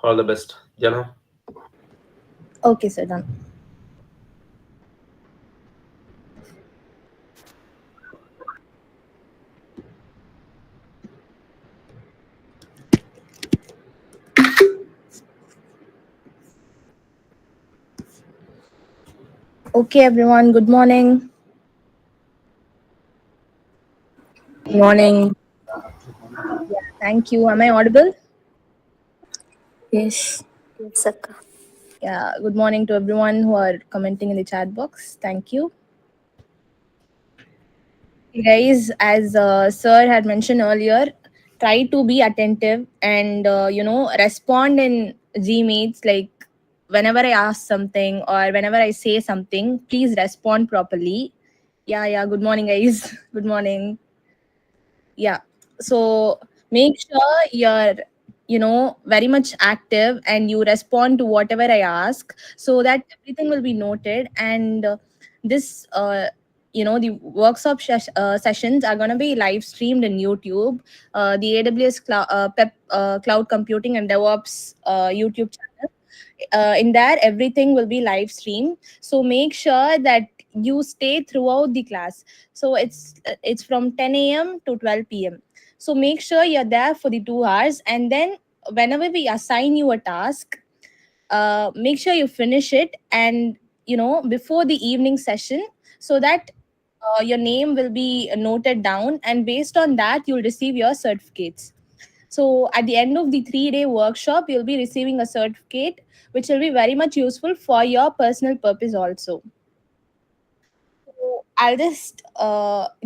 All the best, Jana. Okay, sir, done. Okay, everyone, good morning. Morning. Thank you. Am I audible? Yes. Yes, Akka. Yeah, good morning to everyone who are commenting in the chat box. Thank you. Guys, as sir had mentioned earlier, try to be attentive and respond in Gmails. Like whenever I ask something or whenever I say something, please respond properly. Yeah, yeah. Good morning, guys. Good morning. Yeah. So make sure you're very much active and you respond to whatever I ask, so that everything will be noted. And this the sessions are going to be live streamed in YouTube, the AWS cloud computing and DevOps YouTube channel. In there everything will be live streamed, so make sure that you stay throughout the class. So it's from 10 a.m. to 12 p.m. So make sure you're there for the 2 hours, and then whenever we assign you a task, make sure you finish it, and before the evening session, so that your name will be noted down, and based on that you'll receive your certificates. So at the end of the 3-day workshop, you'll be receiving a certificate, which will be very much useful for your personal purpose also. So I'll just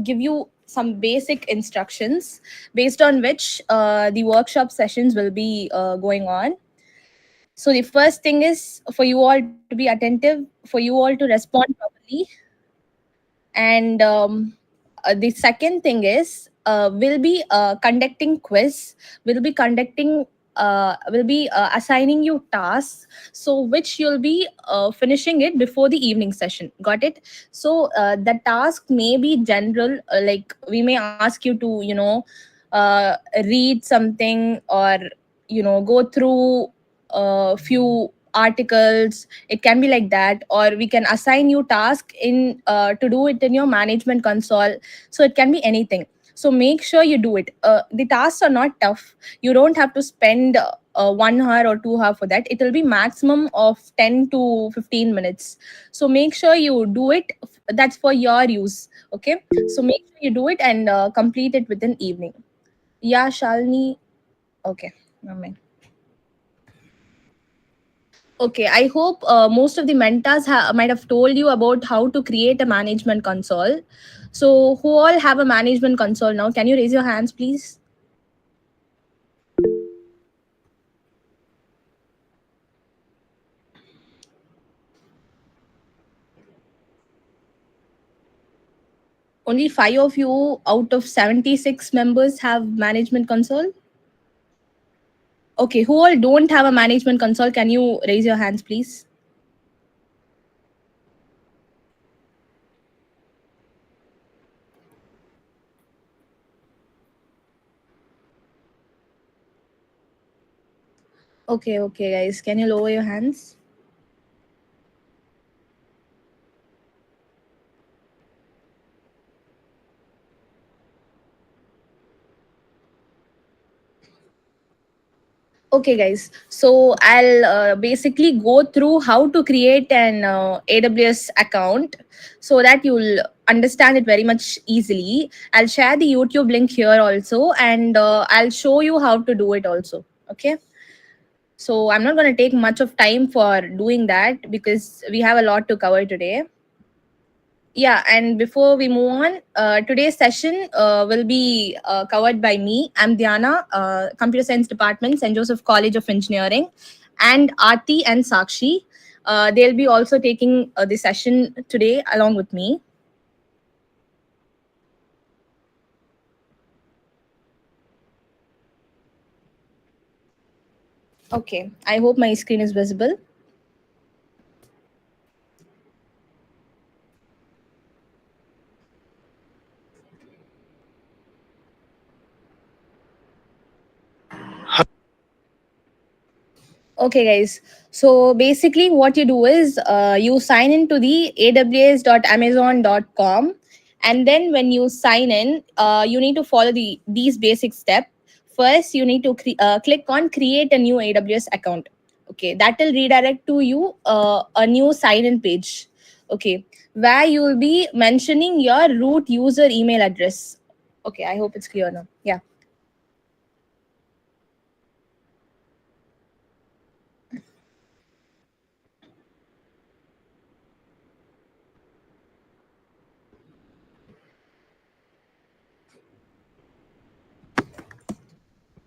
give you some basic instructions based on which the workshop sessions will be going on. So the first thing is for you all to be attentive, for you all to respond properly, and the second thing is we'll be conducting quiz, we'll be conducting will be assigning you tasks, so which you'll be finishing it before the evening session. Got it? So the task may be general, like we may ask you to read something, or go through a few articles. It can be like that, or we can assign you task in to do it in your management console. So it can be anything. So make sure you do it. The tasks are not tough. You don't have to spend 1 hour or 2 hour for that. It will be maximum of 10 to 15 minutes. So make sure you do it. That's for your use. Okay, so make sure you do it and complete it within evening. Yeah, Shalini. Okay, amen. Okay, I hope most of the mentors might have told you about how to create a management console. So, who all have a management console now? Can you raise your hands, please? Only five of you out of 76 members have management console. Okay, who all don't have a management console? Can you raise your hands, please? Okay, okay, guys. Can you lower your hands? Okay, guys. So I'll basically go through how to create an AWS account so that you'll understand it very much easily. I'll share the YouTube link here also, and I'll show you how to do it also. Okay. So I'm not going to take much of time for doing that because we have a lot to cover today. Yeah, and before we move on, today's session will be covered by me. I'm Diana, Computer Science Department, St. Joseph College of Engineering, and Aarti and Sakshi. They'll be also taking the session today along with me. Okay, I hope my screen is visible. Okay, guys. So basically, what you do is you sign into the aws.amazon.com, and then when you sign in, you need to follow these basic steps. First, you need to click on create a new AWS account. Okay, that will redirect to you a new sign in page. Okay, where you will be mentioning your root user email address. Okay, I hope it's clear now. Yeah.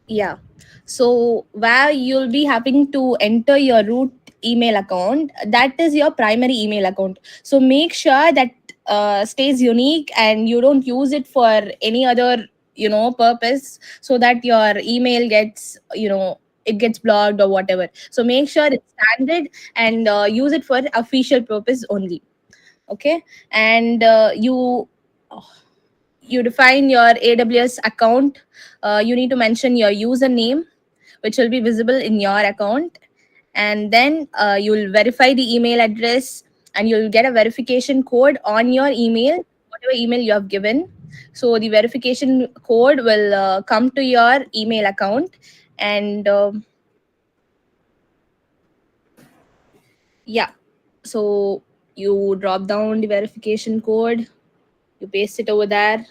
Yeah. So where you'll be having to enter your root email account, that is your primary email account. So make sure that stays unique and you don't use it for any other purpose, so that your email gets it gets blocked or whatever. So make sure it's standard and use it for official purpose only. Okay. And you define your AWS account. You need to mention your username, which will be visible in your account. And then you'll verify the email address, and you'll get a verification code on your email, whatever email you have given. So the verification code will come to your email account. And yeah, so you drop down the verification code, you paste it over there,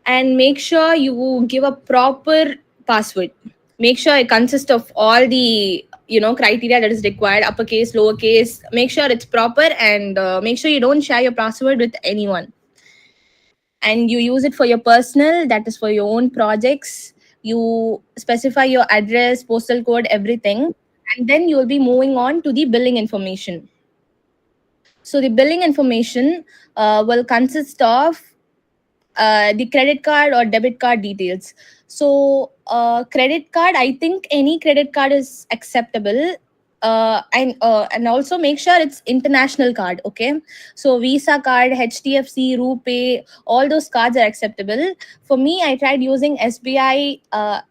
and make sure you give a proper password. Make sure it consists of all the criteria that is required, uppercase, lowercase. Make sure it's proper, and make sure you don't share your password with anyone. And you use it for your personal, that is for your own projects. You specify your address, postal code, everything. And then you will be moving on to the billing information. So the billing information will consist of the credit card or debit card details. So, credit card, I think any credit card is acceptable. And also make sure it's international card. Okay, so Visa card, HDFC, RuPay, all those cards are acceptable. For me, I tried using SBI,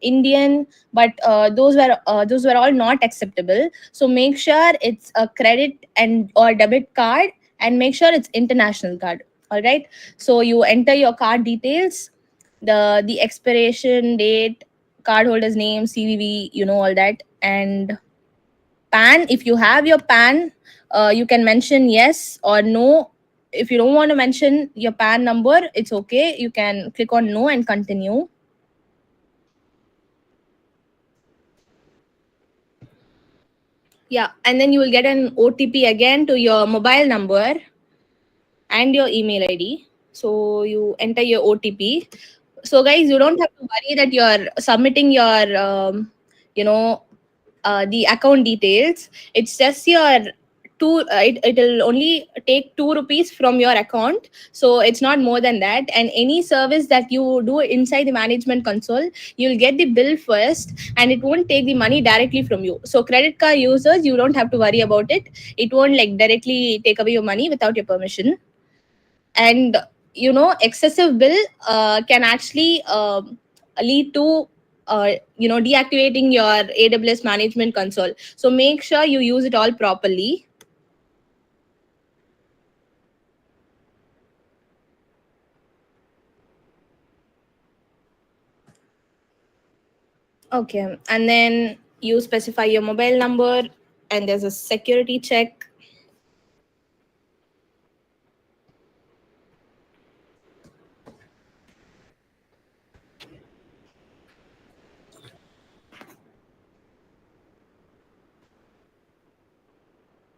Indian, but those were all not acceptable. So make sure it's a credit and or debit card, and make sure it's international card. All right. So you enter your card details, the expiration date, cardholder's name, CVV, all that. And PAN, if you have your PAN, you can mention yes or no. If you don't want to mention your PAN number, it's okay, you can click on no and continue. Yeah, and then you will get an OTP again to your mobile number and your email ID. So you enter your OTP. So guys, you don't have to worry that you're submitting your you know the account details. It's just your it'll only take 2 rupees from your account, so it's not more than that. And any service that you do inside the management console, you'll get the bill first, and it won't take the money directly from you. So credit card users, you don't have to worry about it. It won't like directly take away your money without your permission. And excessive bill can actually lead to deactivating your AWS management console. So make sure you use it all properly. Okay, and then you specify your mobile number, and there's a security check.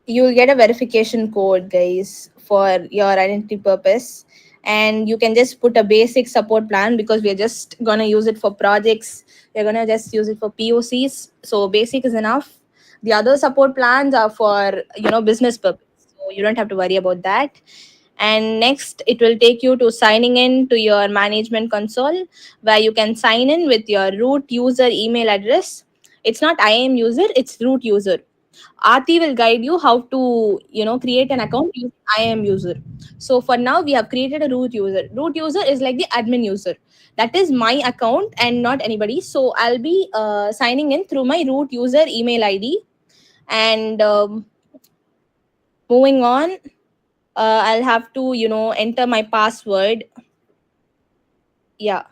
You'll get a verification code, guys, for your identity purpose. And you can just put a basic support plan, because we're just gonna use it for projects. We're gonna just use it for POCs, so basic is enough. The other support plans are for business purpose, so you don't have to worry about that. And next, it will take you to signing in to your management console, where you can sign in with your root user email address. It's not IAM user, it's root user. Aarti will guide you how to create an account using IAM user. So for now, we have created a root user. Root user is like the admin user. That is my account and not anybody. So I'll be signing in through my root user email ID. And moving on, I'll have to, enter my password. Yeah,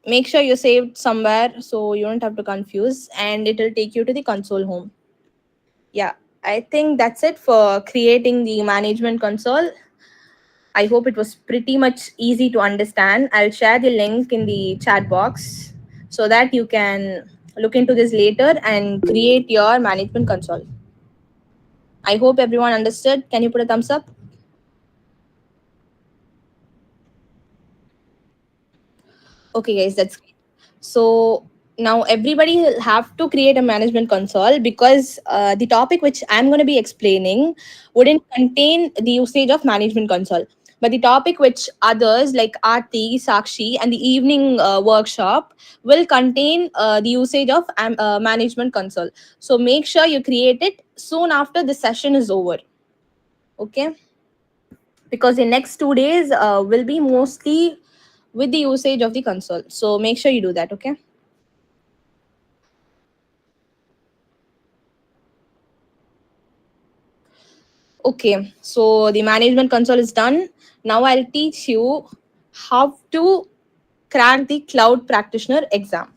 make sure you saved somewhere so you don't have to confuse, and it will take you to the console home. Yeah, I think that's it for creating the management console. I hope it was pretty much easy to understand. I'll share the link in the chat box so that you can look into this later and create your management console. I hope everyone understood. Can you put a thumbs up? Okay, guys, that's great. So now everybody will have to create a management console, because the topic which I'm going to be explaining wouldn't contain the usage of management console. But the topic which others like Aarti, Sakshi, and the evening workshop will contain the usage of management console. So make sure you create it soon after the session is over. Okay, because the next 2 days will be mostly with the usage of the console. So make sure you do that. Okay. Okay, so the management console is done. Now I'll teach you how to crack the cloud practitioner exam.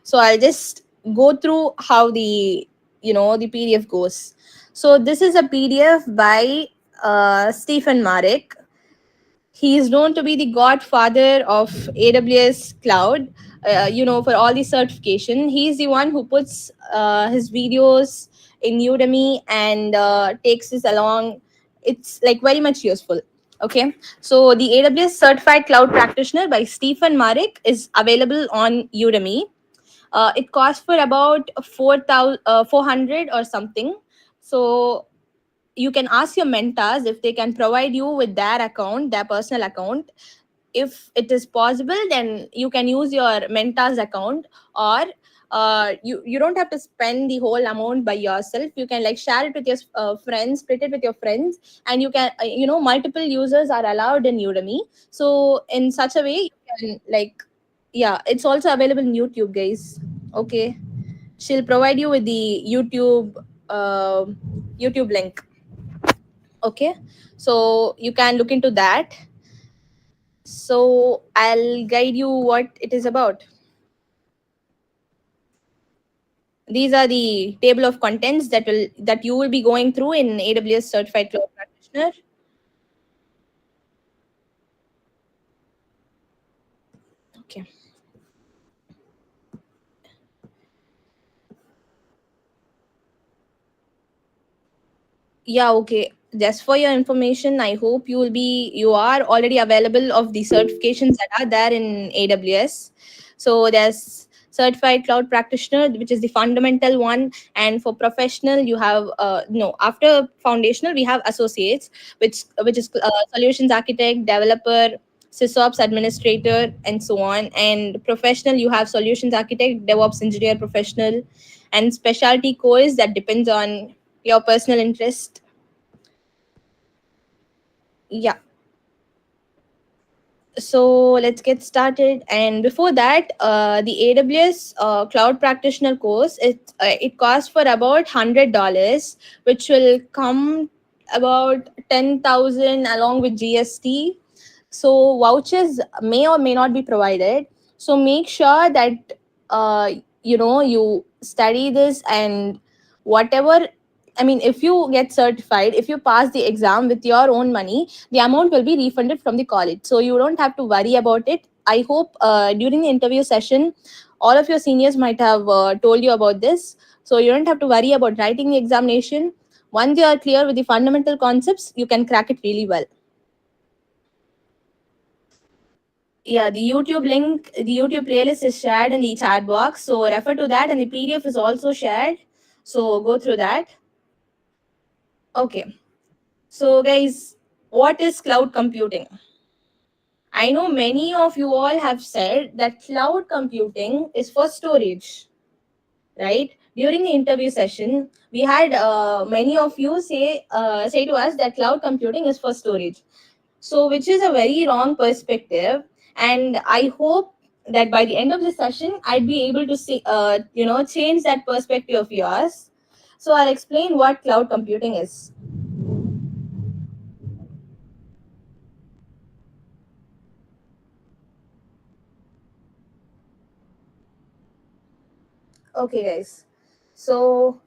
So I'll just go through how the PDF goes. So this is a PDF by Stephen Marek. He is known to be the godfather of AWS cloud. For all the certification, he's the one who puts his videos in Udemy and takes this along. It's like very much useful. Okay, so the AWS certified cloud practitioner by Stephen Marek is available on Udemy. It costs for about 400 or something. So you can ask your mentors if they can provide you with their personal account. If it is possible, then you can use your mentor's account, or you don't have to spend the whole amount by yourself. You can like share it with your friends, split it with your friends, and you can multiple users are allowed in Udemy. So in such a way you can like, yeah, it's also available in YouTube, guys. Okay, she'll provide you with the YouTube link. Okay, so you can look into that. So I'll guide you what it is about. These are the table of contents that you will be going through in AWS certified cloud practitioner. Okay. Yeah, okay, just for your information, I hope you are already available of the certifications that are there in AWS. So there's certified cloud practitioner, which is the fundamental one, and for professional you have no, after foundational we have associates, which is solutions architect, developer, sysops administrator, and so on. And professional you have solutions architect, DevOps engineer, professional, and specialty course that depends on your personal interest. Yeah, so let's get started. And before that, the AWS cloud practitioner course, it costs for about $100, which will come about 10,000 along with GST. So vouchers may or may not be provided. So make sure that you study this, and whatever, I mean, if you get certified, if you pass the exam with your own money, the amount will be refunded from the college. So you don't have to worry about it. I hope during the interview session, all of your seniors might have told you about this. So you don't have to worry about writing the examination. Once you are clear with the fundamental concepts, you can crack it really well. Yeah, the YouTube link, the YouTube playlist is shared in the chat box. So refer to that, and the PDF is also shared. So go through that. Okay. So, guys, what is cloud computing? I know many of you all have said that cloud computing is for storage, right? During the interview session, we had many of you say to us that cloud computing is for storage. So, which is a very wrong perspective. And I hope that by the end of the session, I'd be able to see, change that perspective of yours. So I'll explain what cloud computing is. Okay, guys. So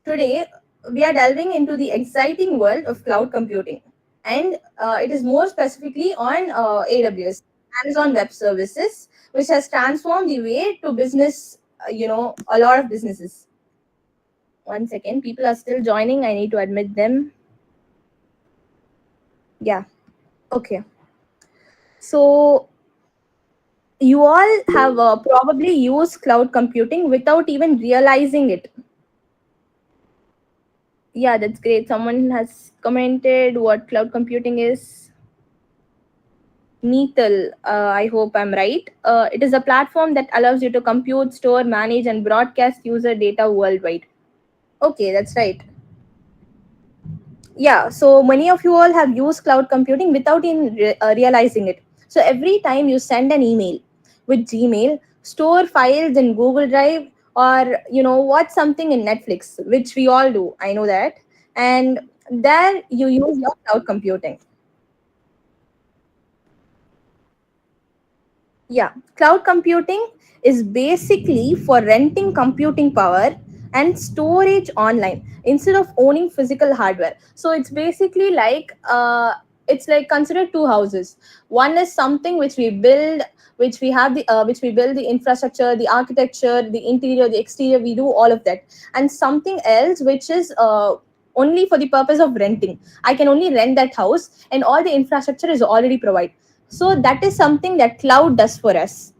today we are delving into the exciting world of cloud computing, and it is more specifically on AWS, Amazon Web Services, which has transformed the way to business. A lot of businesses. One second, people are still joining. I need to admit them. Yeah. Okay. So you all have probably used cloud computing without even realizing it. Yeah, that's great. Someone has commented what cloud computing is. Neatal, I hope I'm right. It is a platform that allows you to compute, store, manage, and broadcast user data worldwide. Okay, that's right. Yeah, so many of you all have used cloud computing without even realizing it. So every time you send an email with Gmail, store files in Google Drive, or watch something in Netflix, which we all do. I know that, and there you use your cloud computing. Yeah, cloud computing is basically for renting computing power and storage online instead of owning physical hardware. So it's like consider two houses. One is something which we build, which we build the infrastructure, the architecture, the interior, the exterior. We do all of that, and something else which is only for the purpose of renting. I can only rent that house, and all the infrastructure is already provided. So that is something that cloud does for us.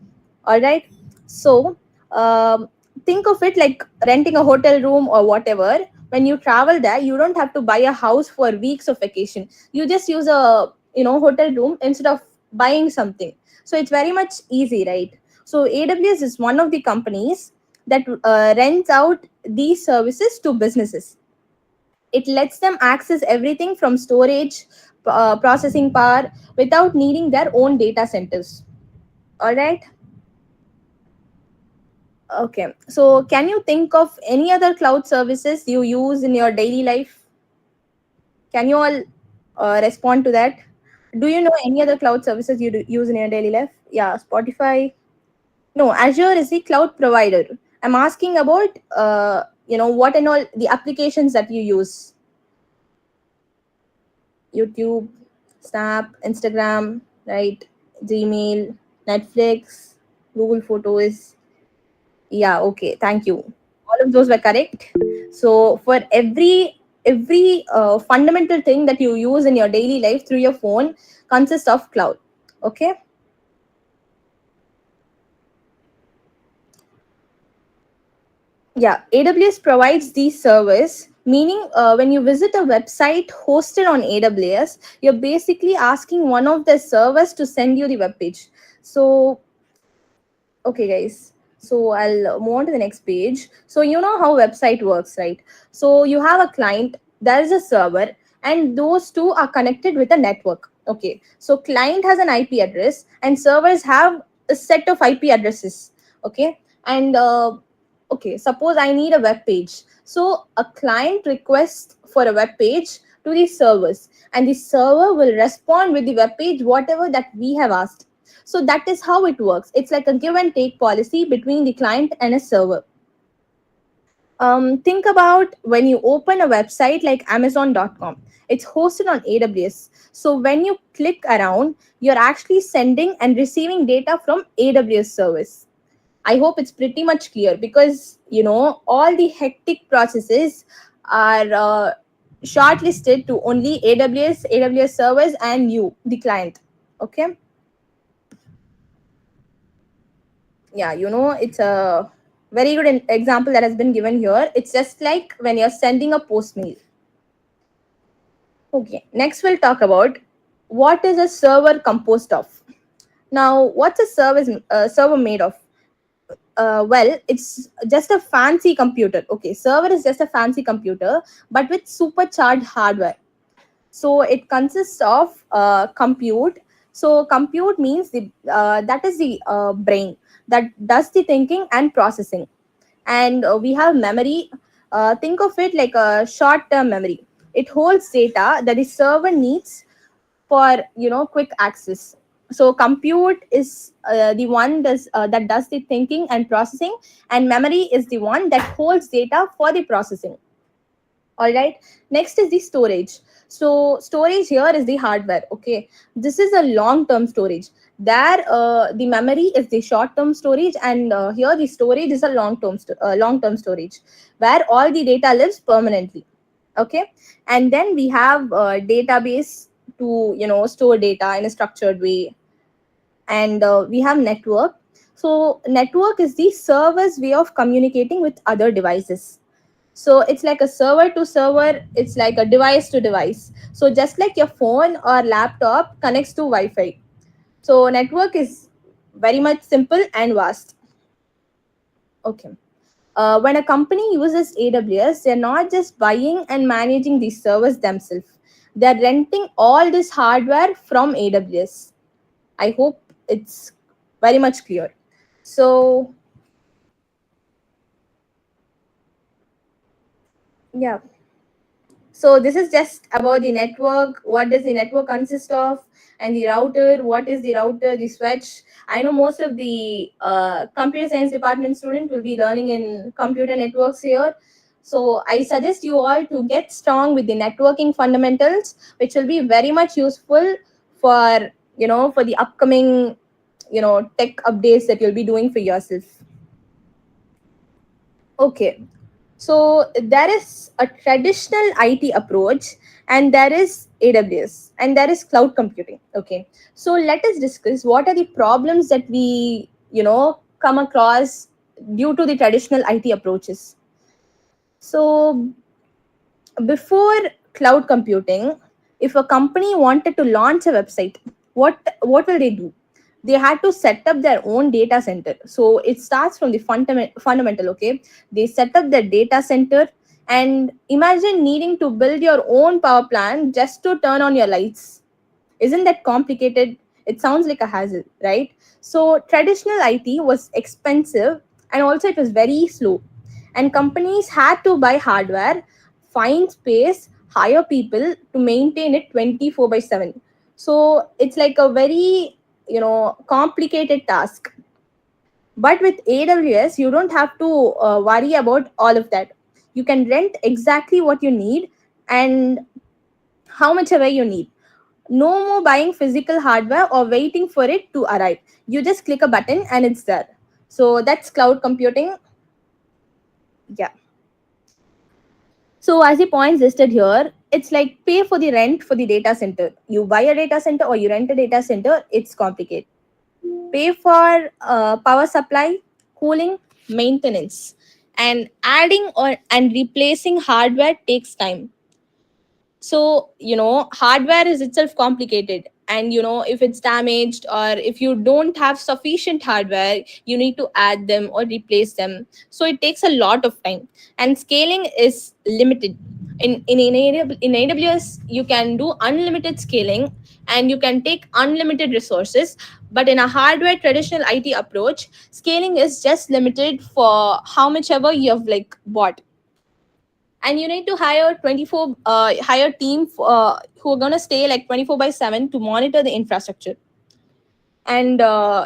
All right. So um, think of it like renting a hotel room or whatever. When you travel there, you don't have to buy a house for weeks of vacation. You just use a hotel room instead of buying something. So it's very much easy, right? So AWS is one of the companies that rents out these services to businesses. It lets them access everything from storage, processing power without needing their own data centers. All right. Okay. So, can you think of any other cloud services you use in your daily life? Can you all respond to that? Do you know any other cloud services you use in your daily life? Yeah, Spotify. No, Azure is the cloud provider. I'm asking about what and all the applications that you use. YouTube, Snap, Instagram, right? Gmail, Netflix, Google Photos. Yeah, okay, thank you. All of those were correct. So for every fundamental thing that you use in your daily life through your phone consists of cloud. Okay. Yeah, AWS provides these service, meaning when you visit a website hosted on AWS, you're basically asking one of the servers to send you the web page. So okay, guys. So I'll move on to the next page. So you know how website works, right? So you have a client, there is a server, and those two are connected with a network. Okay. So client has an IP address, and servers have a set of IP addresses. Okay. And okay, suppose I need a web page. So a client requests for a web page to the servers, and the server will respond with the web page whatever that we have asked. So that is how it works. It's like a give and take policy between the client and a server. Think about when you open a website like Amazon.com. It's hosted on AWS. So when you click around, you're actually sending and receiving data from AWS service. I hope it's pretty much clear because all the hectic processes are shortlisted to only AWS servers, and you, the client. Okay. Yeah, it's a very good example that has been given here. It's just like when you're sending a post mail. Okay, next we'll talk about what is a server composed of. Now, what's a server made of? Well, it's just a fancy computer. Okay, server is just a fancy computer but with supercharged hardware. So it consists of compute, So compute means that is the brain that does the thinking and processing. And we have memory. Think of it like a short term memory. It holds data that the server needs for quick access. So compute is the one that does the thinking and processing, and memory is the one that holds data for the processing. All right. Next is the storage. So storage here is the hardware. Okay, this is a long term storage. There the memory is the short term storage, and here the storage is a long term storage where all the data lives permanently. Okay. And then we have database to store data in a structured way. And we have network. So network is the server's way of communicating with other devices. So it's like a server to server, it's like a device to device. So just like your phone or laptop connects to Wi-Fi. So network is very much simple and vast. Okay. When a company uses AWS, they're not just buying and managing these servers themselves. They're renting all this hardware from AWS. I hope it's very much clear. So yeah. So this is just about the network. What does the network consist of? And the router. What is the router? The switch. I know most of the computer science department student will be learning in computer networks here. So I suggest you all to get strong with the networking fundamentals, which will be very much useful for for the upcoming tech updates that you'll be doing for yourself. Okay. So there is a traditional IT approach, and there is AWS, and there is cloud computing. Okay. So let us discuss what are the problems that we, come across due to the traditional IT approaches. So before cloud computing, if a company wanted to launch a website, what will they do? They had to set up their own data center. So it starts from the fundamental. Okay, they set up their data center, and imagine needing to build your own power plant just to turn on your lights. Isn't that complicated? It sounds like a hassle, right? So traditional IT was expensive, and also it was very slow. And companies had to buy hardware, find space, hire people to maintain it 24 by 7. So it's like a very, complicated task. But with AWS, you don't have to worry about all of that. You can rent exactly what you need and how much ever you need. No more buying physical hardware or waiting for it to arrive. You just click a button and it's there. So that's cloud computing. Yeah. So as the points listed here, it's like pay for the rent for the data center. You buy a data center or you rent a data center, it's complicated. Pay for power supply, cooling, maintenance. And adding or and replacing hardware takes time. So hardware is itself complicated, and if it's damaged or if you don't have sufficient hardware, you need to add them or replace them. So it takes a lot of time, and scaling is limited. In AWS you can do unlimited scaling, and you can take unlimited resources. But in a hardware traditional IT approach, scaling is just limited for how much ever you have like bought. And you need to hire 24 hire team who are going to stay like 24 by 7 to monitor the infrastructure. And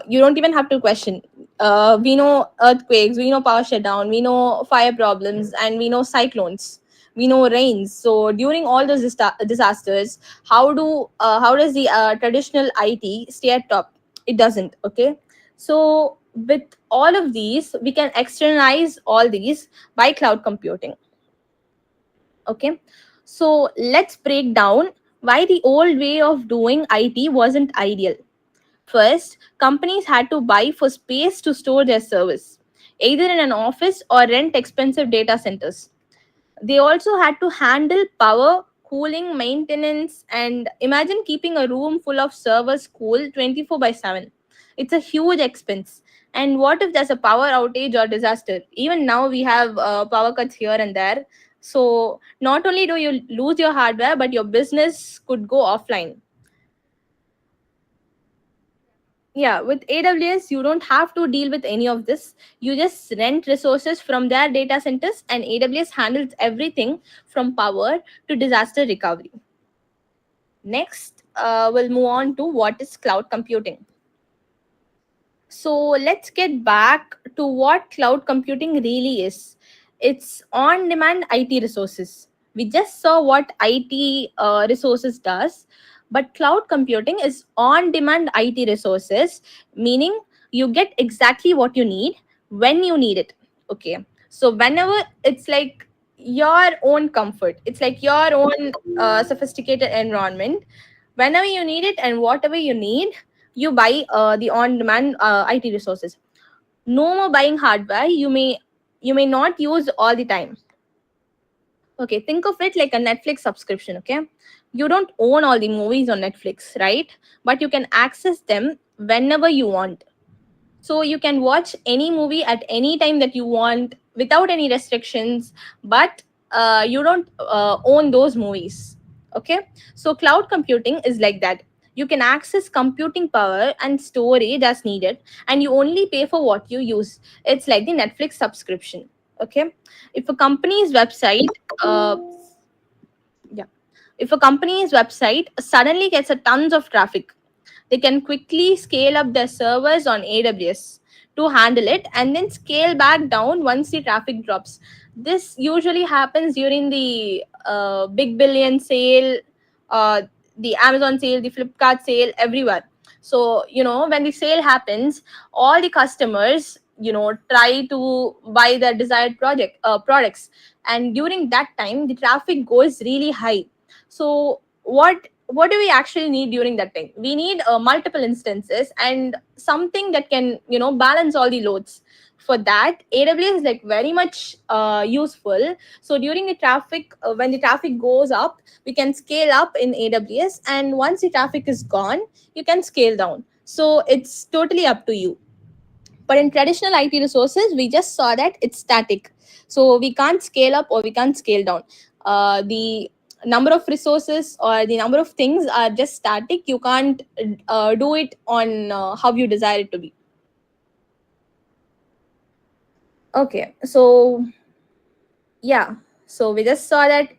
you don't even have to question. We know earthquakes, we know power shutdown, we know fire problems, and we know cyclones, we know rains. So during all those disasters, how does the traditional IT stay at top? It doesn't. Okay. So with all of these, we can externalize all these by cloud computing. Okay. So let's break down why the old way of doing IT wasn't ideal. First, companies had to buy for space to store their service, either in an office or rent expensive data centers. They also had to handle power, cooling, maintenance, and imagine keeping a room full of servers cool 24 by 7. It's a huge expense. And what if there's a power outage or disaster? Even now, we have power cuts here and there. So, not only do you lose your hardware, but your business could go offline. Yeah, with AWS you don't have to deal with any of this. You just rent resources from their data centers, and AWS handles everything from power to disaster recovery. Next, we'll move on to what is cloud computing. So let's get back to what cloud computing really is. It's on demand IT resources. We just saw what IT resources does, but cloud computing is on demand IT resources, meaning you get exactly what you need when you need it. Okay. So whenever, it's like your own comfort, it's like your own sophisticated environment. Whenever you need it and whatever you need, you buy the on demand IT resources. No more buying hardware you may not use all the time. Okay, think of it like a Netflix subscription. Okay, you don't own all the movies on Netflix, right? But you can access them whenever you want. So you can watch any movie at any time that you want without any restrictions, but you don't own those movies. Okay, so cloud computing is like that. You can access computing power and storage as needed, and you only pay for what you use. It's like the Netflix subscription. Okay, if a company's website uh, yeah, if a company's website suddenly gets a tons of traffic, they can quickly scale up their servers on AWS to handle it and then scale back down once the traffic drops. This usually happens during the big billion sale, uh, the Amazon sale, the Flipkart sale, everywhere. So, when the sale happens, all the customers, try to buy their desired products. And during that time, the traffic goes really high. So, what do we actually need during that time? We need multiple instances and something that can balance all the loads. For that, AWS is like very much useful. So during the traffic, when the traffic goes up, we can scale up in AWS, and once the traffic is gone, you can scale down. So it's totally up to you. But in traditional IT resources, we just saw that it's static. So we can't scale up or we can't scale down. The number of resources or the number of things are just static. You can't do it on how you desire it to be. Okay, so yeah. So we just saw that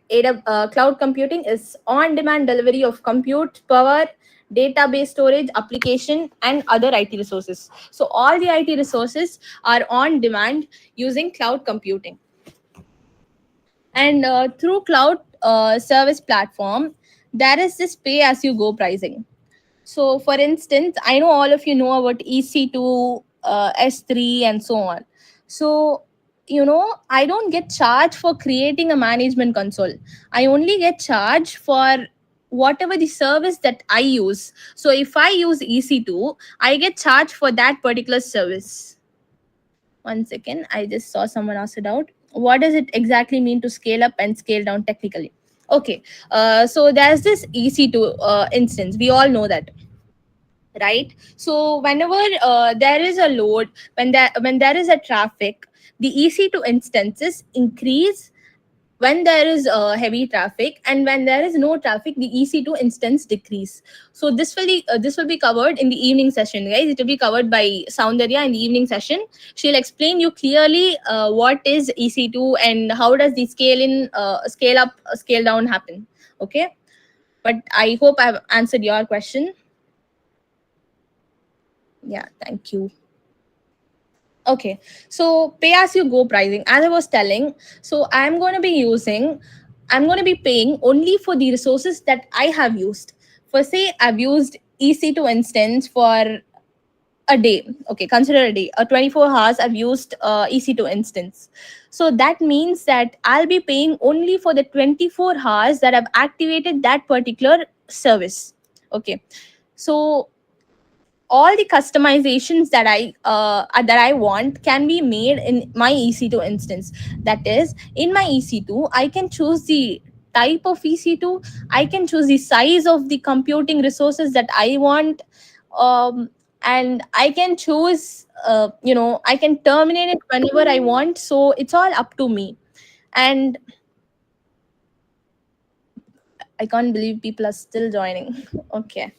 cloud computing is on-demand delivery of compute power, database storage, application, and other IT resources. So all the IT resources are on demand using cloud computing. And through cloud service platform, there is this pay-as-you-go pricing. So, for instance, I know all of you know about EC2, S3, and so on. So, I don't get charged for creating a management console. I only get charged for whatever the service that I use. So, if I use EC2, I get charged for that particular service. One second, I just saw someone ask it out. What does it exactly mean to scale up and scale down technically? Okay, so there's this EC2 instance. We all know that, right? So whenever there is a load, when there is a traffic, the EC2 instances increase when there is heavy traffic, and when there is no traffic, the EC2 instance decrease. So this will be covered in the evening session, guys. It will be covered by Soundarya in the evening session. She'll explain you clearly what is EC2 and how does the scale up, scale down happen. Okay, but I hope I've answered your question. Yeah, thank you. Okay, so pay as you go pricing, as I was telling. So I'm going to be paying only for the resources that I have used. For say, I've used EC2 instance for a day. Okay, consider a day, 24 hours. I've used EC2 instance. So that means that I'll be paying only for the 24 hours that I've activated that particular service. Okay, so all the customizations that I want can be made in my EC2 instance. That is, in my EC2, I can choose the type of EC2, I can choose the size of the computing resources that I want, and I can choose, I can terminate it whenever I want. So it's all up to me. And I can't believe people are still joining. Okay.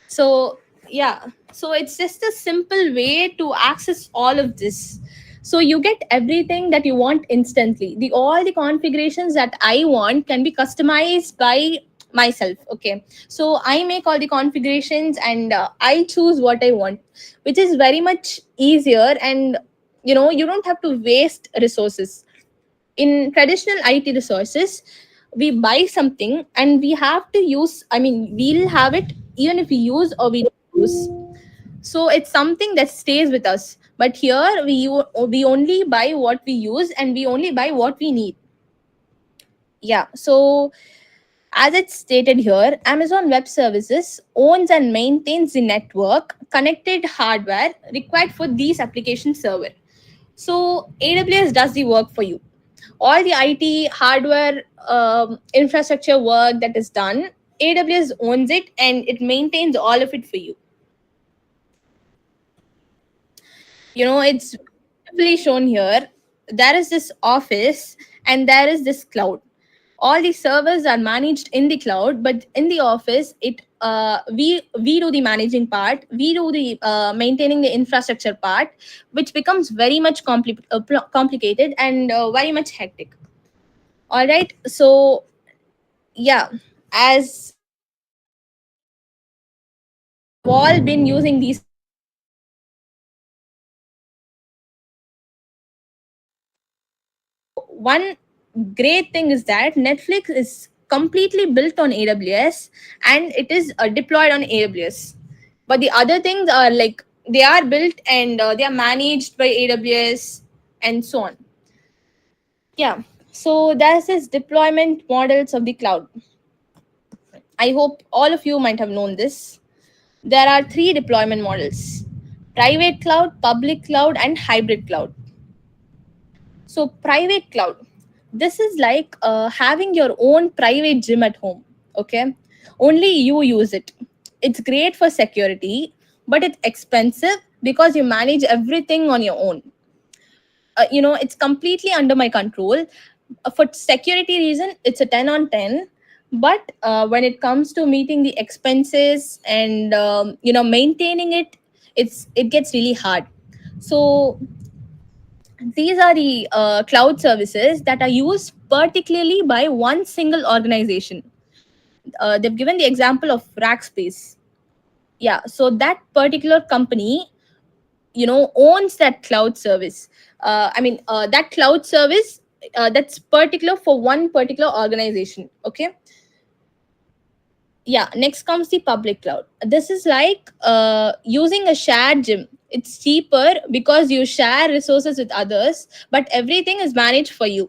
So Yeah, so it's just a simple way to access all of this. So you get everything that you want instantly. The all the configurations that I want can be customized by myself. Okay, so I make all the configurations and I choose what I want, which is very much easier. And you don't have to waste resources. In traditional IT resources, we buy something and we have to use, I mean, we'll have it even if we use or we don't use. So it's something that stays with us. But here we only buy what we use and we only buy what we need. Yeah. So as it's stated here, Amazon Web Services owns and maintains the network connected hardware required for these application server. So AWS does the work for you. All the IT hardware infrastructure work that is done, AWS owns it and it maintains all of it for you. It's beautifully shown here. There is this office and there is this cloud. All the servers are managed in the cloud, but in the office, we do the managing part, we do the maintaining the infrastructure part, which becomes very much complicated and very much hectic. All right, so yeah, as we have all been using these services, so one great thing is that Netflix is completely built on AWS and it is deployed on AWS. But the other things are like they are built and they are managed by AWS and so on. Yeah. So there's this deployment models of the cloud. I hope all of you might have known this. There are three deployment models: private cloud, public cloud, and hybrid cloud. So, private cloud, this is like having your own private gym at home. Okay, only you use it. It's great for security, but it's expensive because you manage everything on your own. It's completely under my control. For security reason, it's a 10 on 10. But when it comes to meeting the expenses and maintaining it, it gets really hard. So these are the cloud services that are used particularly by one single organization. They've given the example of Rackspace. Yeah, so that particular company, owns that cloud service. That cloud service that's particular for one particular organization. Okay. Yeah, next comes the public cloud. This is like using a shared gym. It's cheaper because you share resources with others, but everything is managed for you.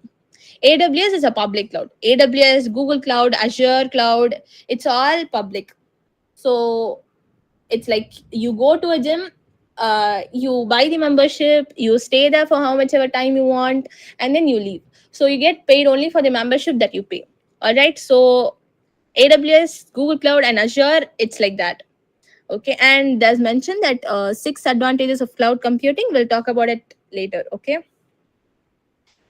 AWS is a public cloud. AWS, Google Cloud, Azure Cloud, it's all public. So it's like you go to a gym, you buy the membership, you stay there for how much ever time you want, and then you leave. So you get paid only for the membership that you pay. All right. So AWS, Google Cloud, and Azure, it's like that. Okay. And there's mentioned that six advantages of cloud computing. We'll talk about it later. Okay.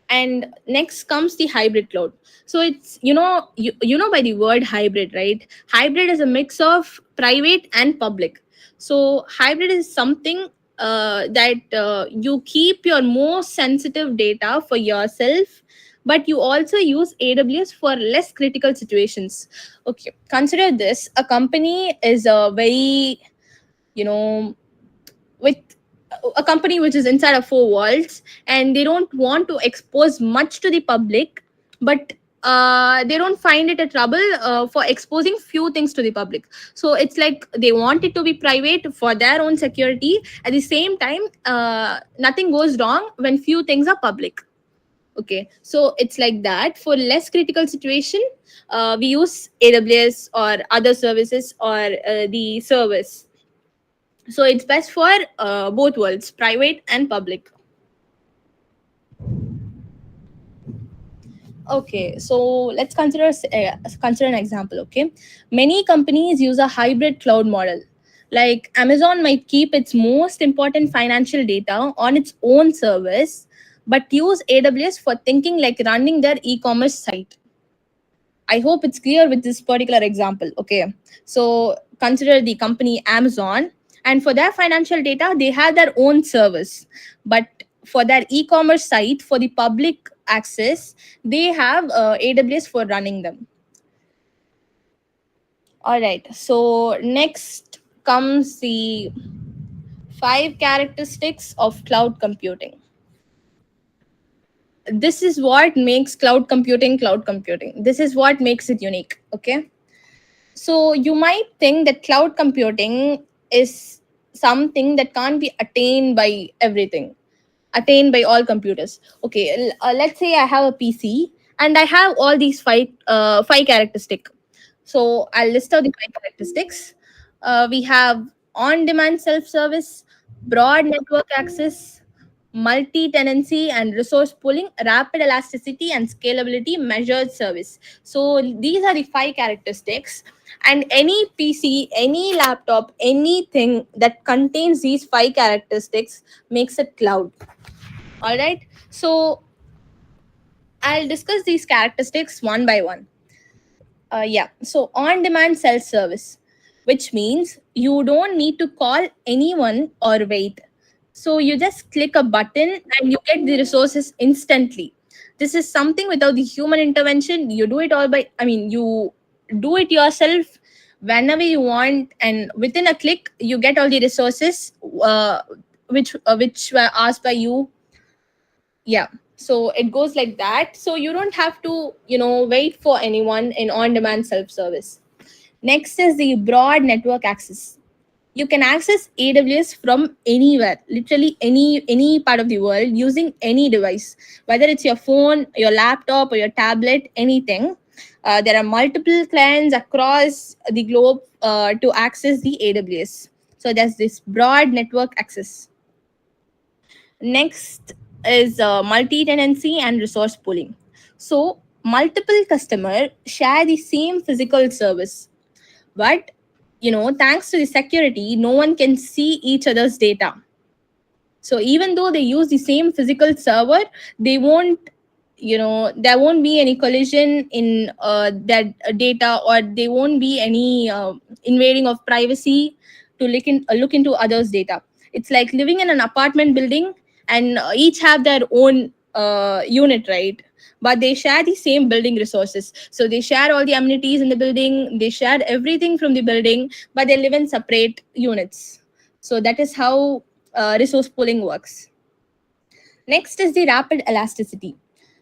And next comes the hybrid cloud. So it's by the word hybrid, right? Hybrid is a mix of private and public. So hybrid is something that you keep your most sensitive data for yourself, but you also use AWS for less critical situations. Okay, consider this: a company is a very, you know with a company which is inside of four walls, and they don't want to expose much to the public, but they don't find it a trouble for exposing few things to the public. So it's like they want it to be private for their own security. At the same time, nothing goes wrong when few things are public. Okay, so it's like that. For less critical situation, we use AWS or other services or the service. So it's best for both worlds, private and public. Okay, so let's consider an example. Okay, many companies use a hybrid cloud model. Like Amazon might keep its most important financial data on its own service, but use AWS for thinking like running their e-commerce site. I hope it's clear with this particular example. Okay, so consider the company Amazon. And for their financial data, they have their own service. But for their e-commerce site, for the public access, they have AWS for running them. All right. So next comes the five characteristics of cloud computing. This is what makes cloud computing. This is what makes it unique. Okay. So you might think that cloud computing is something that can't be attained by everything, attained by all computers. Okay, let's say I have a PC and I have all these five characteristic. So I'll list out the five characteristics. We have on-demand self-service, broad network access, multi-tenancy and resource pooling, rapid elasticity and scalability, measured service. So these are the five characteristics. And any PC, any laptop, anything that contains these five characteristics makes it cloud. All right. So I'll discuss these characteristics one by one. Yeah. So on demand self service, which means you don't need to call anyone or wait. So you just click a button and you get the resources instantly. This is something without the human intervention. You do it all by, I mean, you do it yourself whenever you want, and within a click, you get all the resources which were asked by you. Yeah, so it goes like that, so you don't have to wait for anyone in on demand self service. Next is the broad network access. You can access AWS from anywhere, literally any part of the world, using any device, whether it's your phone, your laptop, or your tablet, anything. There are multiple clients across the globe to access the AWS. So there's this broad network access. Next is multi-tenancy and resource pooling. So multiple customers share the same physical service, but thanks to the security, no one can see each other's data. So even though they use the same physical server, they won't, there won't be any collision in that data, or there won't be any invading of privacy to look into others' data. It's like living in an apartment building, and each have their own unit, right? But they share the same building resources. So they share all the amenities in the building, they share everything from the building, but they live in separate units. So that is how resource pooling works. Next is the rapid elasticity.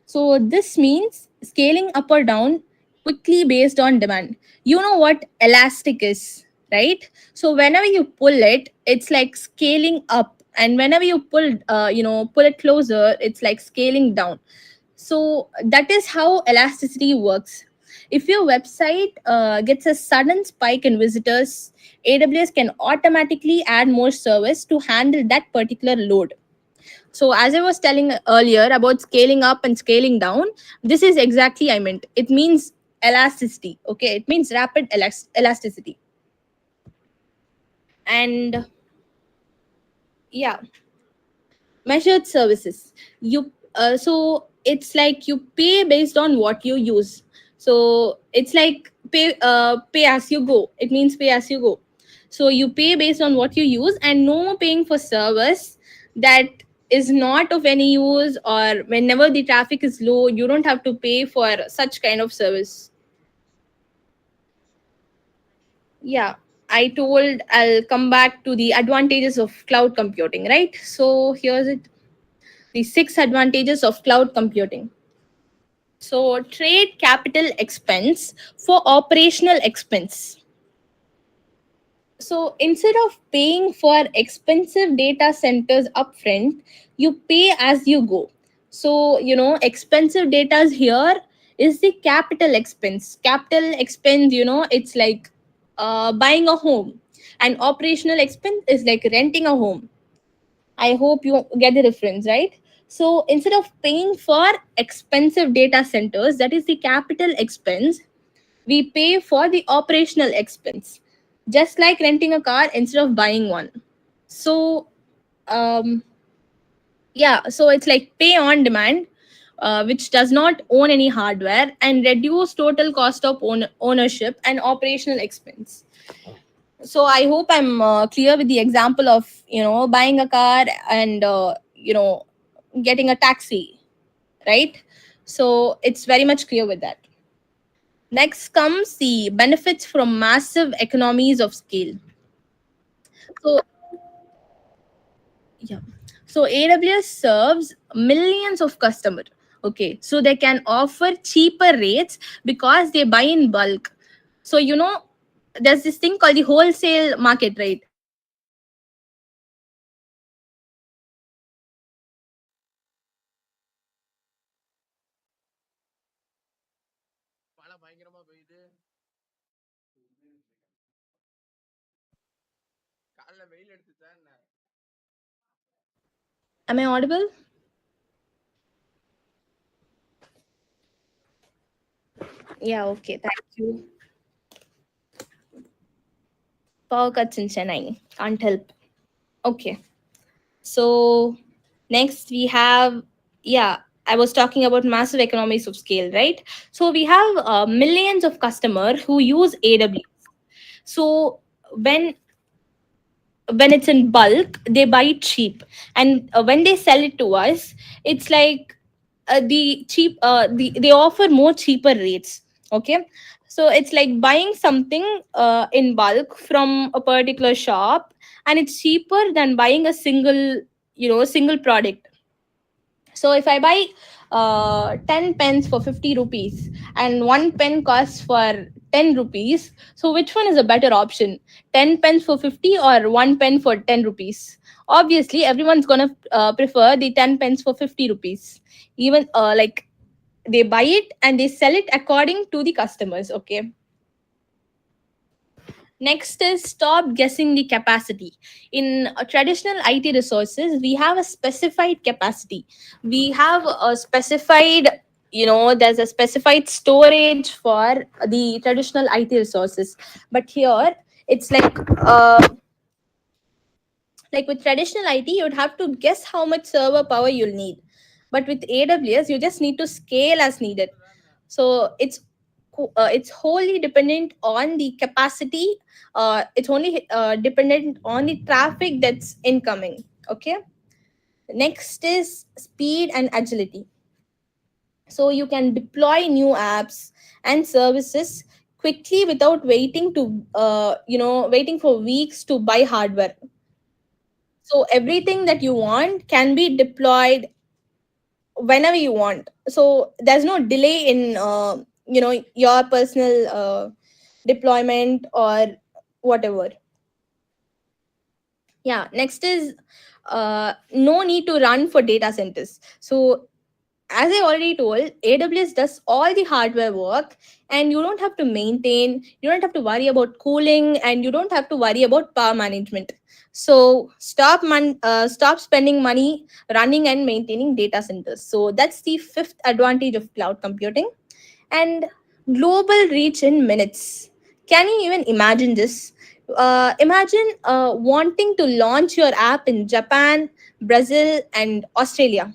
So this means scaling up or down quickly based on demand. You know what elastic is, right? So whenever you pull it, it's like scaling up, and whenever you pull it closer, it's like scaling down. So that is how elasticity works. If your website gets a sudden spike in visitors, AWS can automatically add more service to handle that particular load. So, as I was telling earlier about scaling up and scaling down, this is exactly I meant. It means elasticity. Okay, it means rapid elasticity. And yeah, measured services. So it's like you pay based on what you use. So it's like pay as you go. It means pay as you go. So you pay based on what you use, and no more paying for service that is not of any use, or whenever the traffic is low, you don't have to pay for such kind of service. Yeah, I told I'll come back to the advantages of cloud computing, right? So here's it, the six advantages of cloud computing. So, trade capital expense for operational expense. So, instead of paying for expensive data centers upfront, you pay as you go. So, expensive data here is the capital expense. Capital expense, it's like buying a home, and operational expense is like renting a home. I hope you get the reference, right? So instead of paying for expensive data centers, that is the capital expense, we pay for the operational expense. Just like renting a car instead of buying one. So, um, yeah, so it's like pay on demand, which does not own any hardware, and reduce total cost of ownership and operational expense. So I hope I'm clear with the example of buying a car and getting a taxi, right? So it's very much clear with that. Next comes the benefits from massive economies of scale. So yeah, so AWS serves millions of customers. Okay, so they can offer cheaper rates because they buy in bulk. So there's this thing called the wholesale market, right? Am I audible? Yeah, okay, thank you. Power cuts in Chennai. Can't help. Okay. So next we have, yeah, I was talking about massive economies of scale, right? So we have millions of customers who use AWS. So when when it's in bulk, they buy it cheap, and when they sell it to us, it's like they offer more cheaper rates. Okay, so it's like buying something in bulk from a particular shop, and it's cheaper than buying a single product. So if I buy 10 pens for 50 rupees and one pen costs for 10 rupees, so which one is a better option? 10 pens for 50 or one pen for 10 rupees? Obviously, everyone's going to prefer the 10 pens for 50 rupees. Even like they buy it and they sell it according to the customers. Okay. Next is stop guessing the capacity. In traditional IT resources, we have a specified capacity. We have a specified, there's a specified storage for the traditional IT resources. But here, it's like with traditional IT, you'd have to guess how much server power you'll need. But with AWS, you just need to scale as needed. So it's wholly dependent on the capacity. It's only dependent on the traffic that's incoming. Okay. Next is speed and agility. So you can deploy new apps and services quickly without waiting for weeks to buy hardware. So everything that you want can be deployed whenever you want. So there's no delay in your personal deployment or whatever. Yeah, next is no need to run for data centers. So as I already told, AWS does all the hardware work, and you don't have to maintain, you don't have to worry about cooling, and you don't have to worry about power management. So stop spending money running and maintaining data centers. So that's the fifth advantage of cloud computing. And global reach in minutes. Can you even imagine this? Imagine wanting to launch your app in Japan, Brazil, and Australia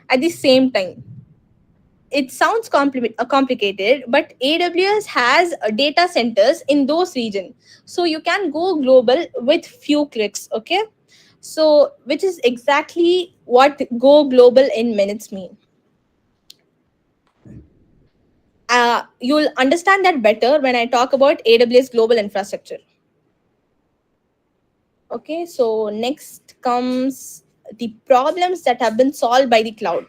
at the same time. It sounds complicated, but AWS has data centers in those regions, so you can go global with few clicks. Okay, so which is exactly what go global in minutes mean. You'll understand that better when I talk about AWS global infrastructure. Okay, so next comes the problems that have been solved by the cloud.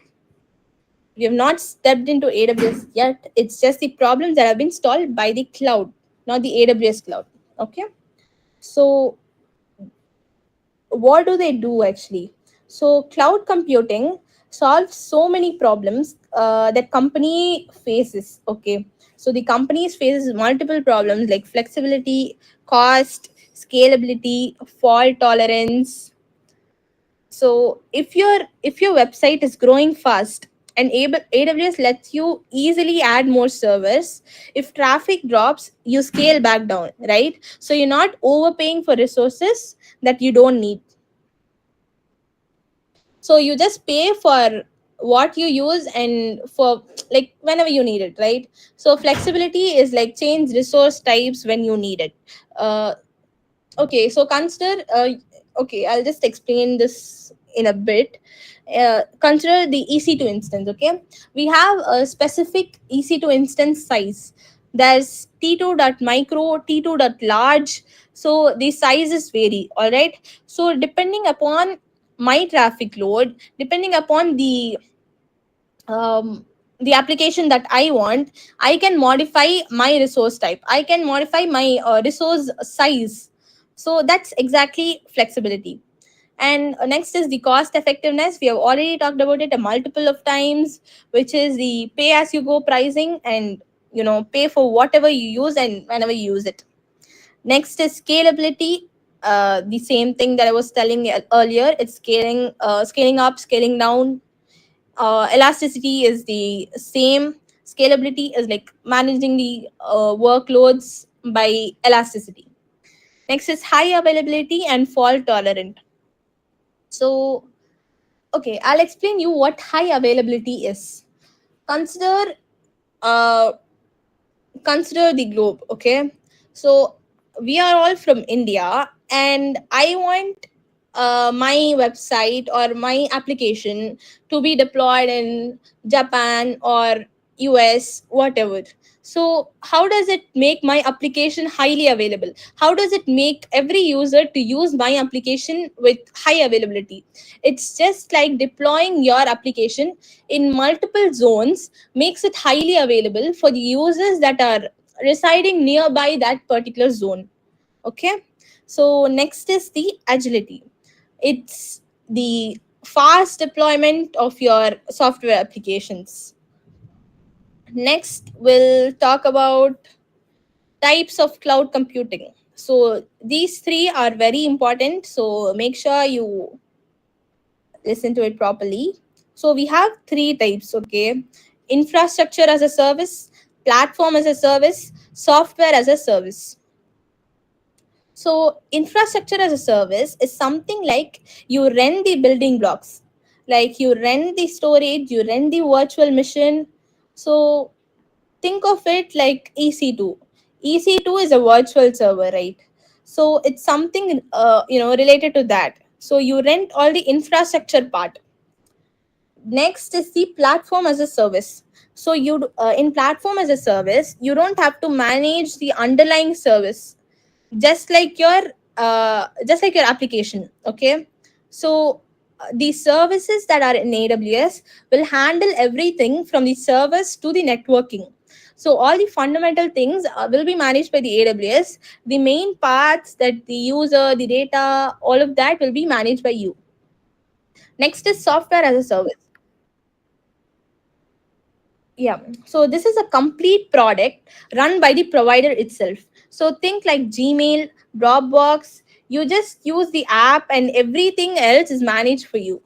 We have not stepped into AWS yet. It's just the problems that have been solved by the cloud, not the AWS cloud. Okay. So what do they do actually? So cloud computing solves so many problems that company faces. Okay. So the companies faces multiple problems like flexibility, cost, scalability, fault tolerance. So if your website is growing fast and AWS lets you easily add more servers, if traffic drops, you scale back down, right? So you're not overpaying for resources that you don't need. So you just pay for what you use and for like whenever you need it, right? So flexibility is like change resource types when you need it. Okay, so consider okay, I'll just explain this in a bit. Consider the EC2 instance. Okay, we have a specific EC2 instance size. There's T2.micro, T2.large, so the sizes vary. All right, so depending upon my traffic load, depending upon um, the application that I want, I can modify my resource type, I can modify my resource size. So that's exactly flexibility. And next is the cost effectiveness. We have already talked about it a multiple of times, which is the pay as you go pricing, and pay for whatever you use and whenever you use it. Next is scalability. The same thing that I was telling earlier, it's scaling up, scaling down. Elasticity is the same. Scalability is like managing the workloads by elasticity. Next is high availability and fault tolerant. So okay, I'll explain you what high availability is. Consider uh, consider the globe. Okay, so we are all from India, and I want my website or my application to be deployed in Japan or US, whatever. So how does it make my application highly available? How does it make every user to use my application with high availability? It's just like deploying your application in multiple zones makes it highly available for the users that are residing nearby that particular zone. Okay, so next is the agility. It's the fast deployment of your software applications. Next we'll talk about types of cloud computing. So these three are very important, so make sure you listen to it properly. So we have three types. Okay, infrastructure as a service, platform as a service, software as a service. So, infrastructure as a service is something like you rent the building blocks, like you rent the storage, you rent the virtual machine. So, think of it like EC2. EC2 is a virtual server, right? So, it's something related to that. So, you rent all the infrastructure part. Next is the platform as a service. So, in platform as a service, you don't have to manage the underlying service, just like your application. Okay, so the services that are in AWS will handle everything from the service to the networking. So all the fundamental things will be managed by the AWS. The main parts, that the user, the data, all of that will be managed by you. Next is software as a service. Yeah, so this is a complete product run by the provider itself. So think like Gmail, Dropbox. You just use the app and everything else is managed for you.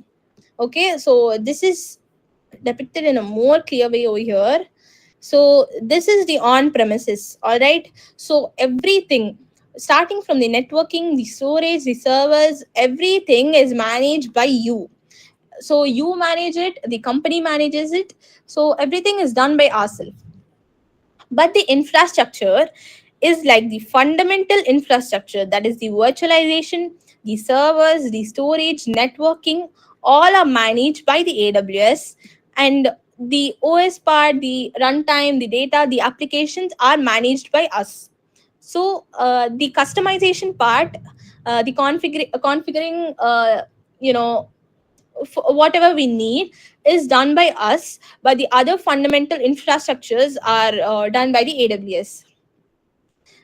Okay, so this is depicted in a more clear way over here. So this is the on premises. All right, so everything starting from the networking, the storage, the servers, everything is managed by you. So you manage it, the company manages it, so everything is done by ourselves. But the infrastructure is like the fundamental infrastructure, that is the virtualization, the servers, the storage, networking, all are managed by the AWS. And the OS part, the runtime, the data, the applications are managed by us. So the customization part, the configuring you know whatever we need is done by us, but the other fundamental infrastructures are done by the AWS.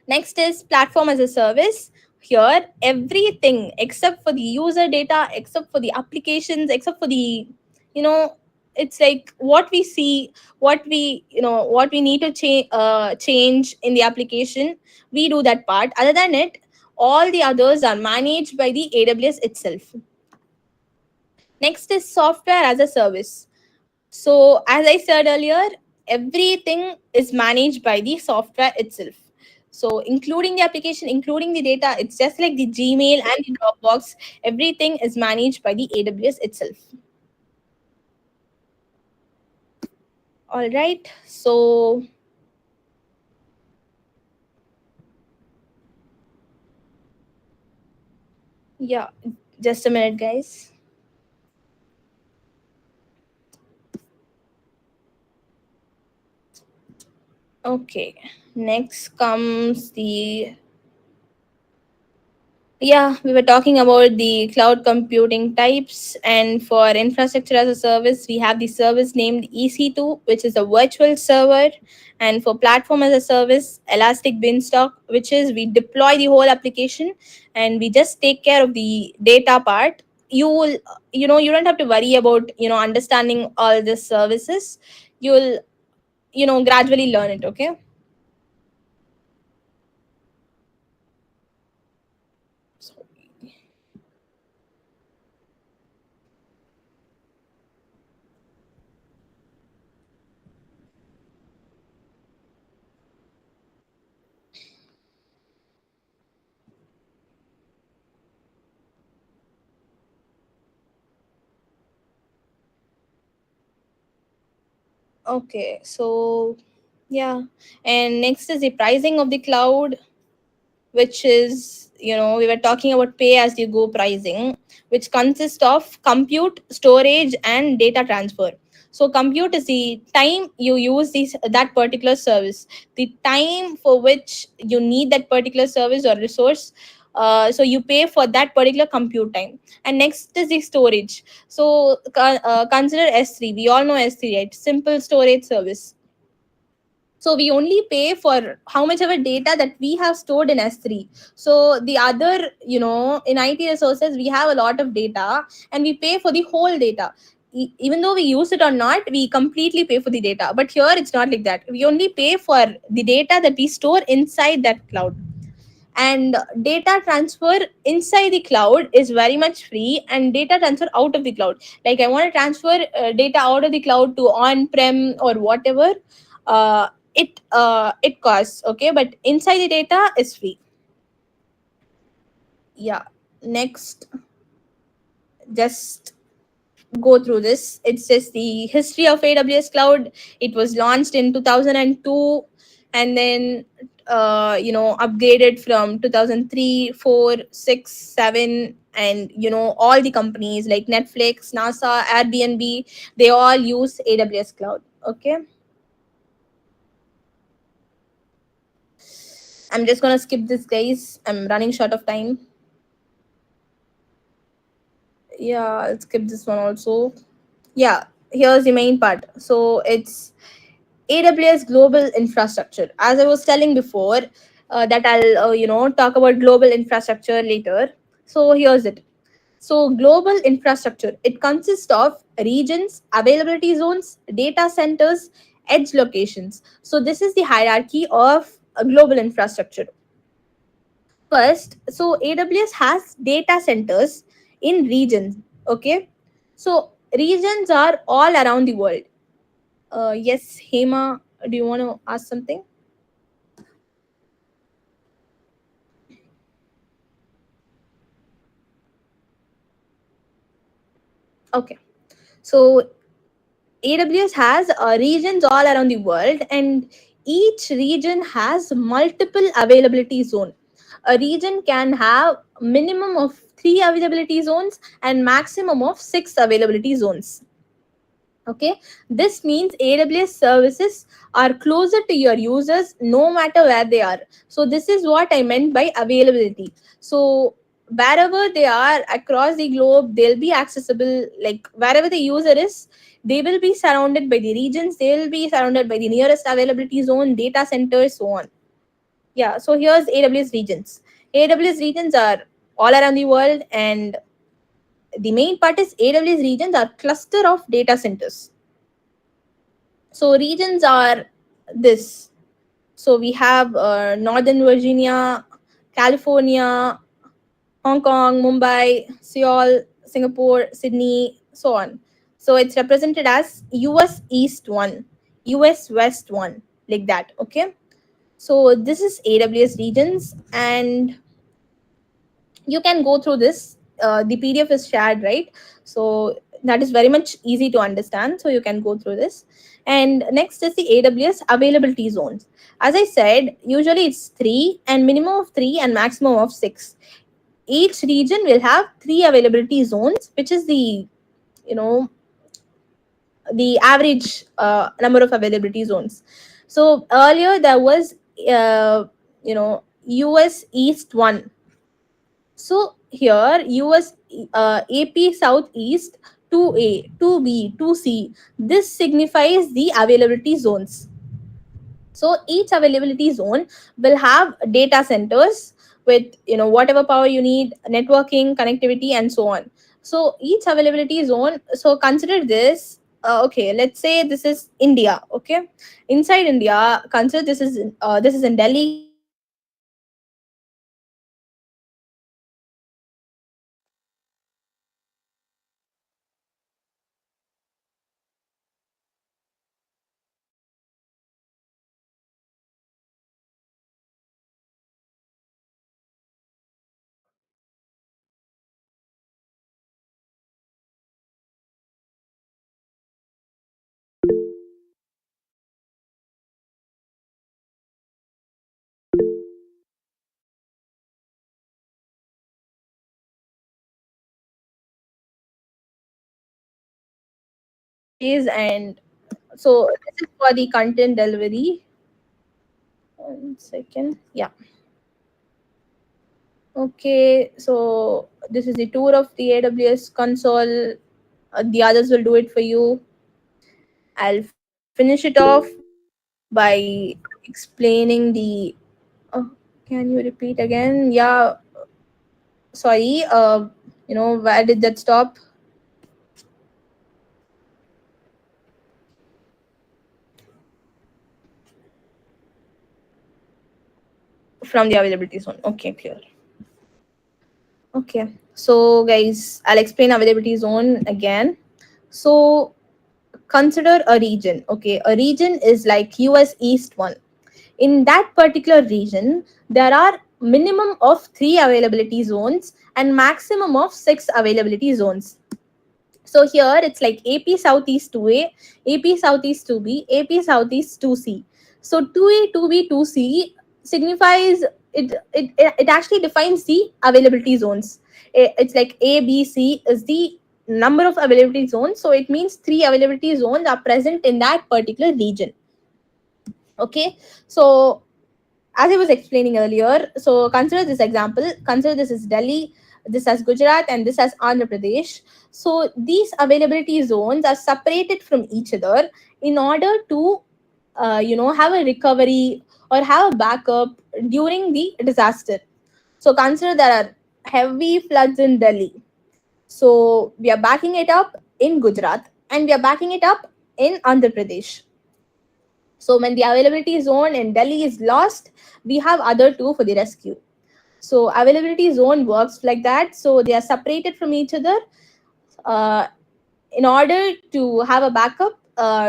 Next is platform as a service. Here, everything except for the user data, except for the applications, except for the, you know, it's like what we see, what we need to change in the application, we do that part. Other than it, all the others are managed by the AWS itself. Next is software as a service. So, as I said earlier, everything is managed by the software itself. So, including the application, including the data, it's just like the Gmail and the Dropbox, everything is managed by the AWS itself. All right. So, Yeah, just a minute, guys. Okay, next comes the, yeah, we were talking about the cloud computing types, and for infrastructure as a service, we have the service named EC2, which is a virtual server, and for platform as a service, Elastic Beanstalk, which is we deploy the whole application and we just take care of the data part. You will, you don't have to worry about understanding all the services. You'll gradually learn it. Okay. Okay, so yeah, and next is the pricing of the cloud, which is, we were talking about pay as you go pricing, which consists of compute, storage, and data transfer. So compute is the time you use that particular service, the time for which you need that particular service or resource. So you pay for that particular compute time. And next is the storage. So consider S3. We all know S3, right? Simple storage service. So we only pay for how much ever data that we have stored in S3. So the other, in IT resources, we have a lot of data and we pay for the whole data. Even though we use it or not, we completely pay for the data. But here it's not like that. We only pay for the data that we store inside that cloud. And data transfer inside the cloud is very much free, and data transfer out of the cloud, like I want to transfer data out of the cloud to on prem or whatever, it costs. Okay, but inside the data is free. Yeah, next, just go through this. It's just the history of AWS cloud. It was launched in 2002, and then upgraded from 2003, 4, 6, 7, and all the companies like Netflix, NASA, Airbnb, they all use AWS cloud. Okay, I'm just gonna skip this, guys. I'm running short of time. Yeah, I'll skip this one also. Yeah, here's the main part. So it's AWS global infrastructure. As I was telling before, that I'll talk about global infrastructure later. So here's it. So global infrastructure, it consists of regions, availability zones, data centers, edge locations. So this is the hierarchy of a global infrastructure. First, so AWS has data centers in regions. Okay, so regions are all around the world. Yes, Hema, do you want to ask something? Okay. So AWS has regions all around the world, and each region has multiple availability zone. A region can have minimum of 3 availability zones and maximum of 6 availability zones. Okay, this means AWS services are closer to your users no matter where they are. So this is what I meant by availability. So wherever they are across the globe, they'll be accessible. Like wherever the user is, they will be surrounded by the regions, they will be surrounded by the nearest availability zone, data centers, so on. Yeah, so here's AWS regions. AWS regions are all around the world, and the main part is AWS regions are cluster of data centers. So regions are this. So we have Northern Virginia, California, Hong Kong, Mumbai, Seoul, Singapore, Sydney, so on. So it's represented as US East 1, US West 1, like that. Okay. So this is AWS regions, and you can go through this. The PDF is shared, right? So that is very much easy to understand, so you can go through this. And next is the AWS availability zones. As I said, usually it's 3, and minimum of 3 and maximum of 6. each region will have three availability zones, which is you know the average number of availability zones. So earlier there was US East 1. So here US AP Southeast 2A, 2B, 2C. This signifies the availability zones. So each availability zone will have data centers with whatever power you need, networking, connectivity, and so on. So each availability zone. So consider this. Okay, let's say this is India. Okay, inside India, consider this is in Delhi. Consider this is Gujarat. Consider this is and so this is for the content delivery. One second. Yeah. Okay. So this is the tour of the AWS console. The others will do it for you. I'll finish it off by explaining the. Oh, can you repeat again? Yeah. Sorry. Where did that stop? From the availability zone. Okay, clear. Okay. So guys, I'll explain availability zone again. So consider a region. Okay, a region is like US East 1. In that particular region, there are minimum of 3 availability zones and maximum of 6 availability zones. So here it's like AP Southeast 2A, AP Southeast 2B, AP Southeast 2C. So 2A, 2B, 2C signifies it actually defines the availability zones. It's like A, B, C is the number of availability zones. So it means 3 availability zones are present in that particular region. Okay. So as I was explaining earlier, so consider this example. Consider this is Delhi, this as Gujarat, and this as Andhra Pradesh. So these availability zones are separated from each other in order to, have a recovery or have a backup during the disaster. So consider there are heavy floods in Delhi. So we are backing it up in Gujarat and we are backing it up in Andhra Pradesh. So when the availability zone in Delhi is lost, we have other two for the rescue. So availability zone works like that. So they are separated from each other uh, in order to have a backup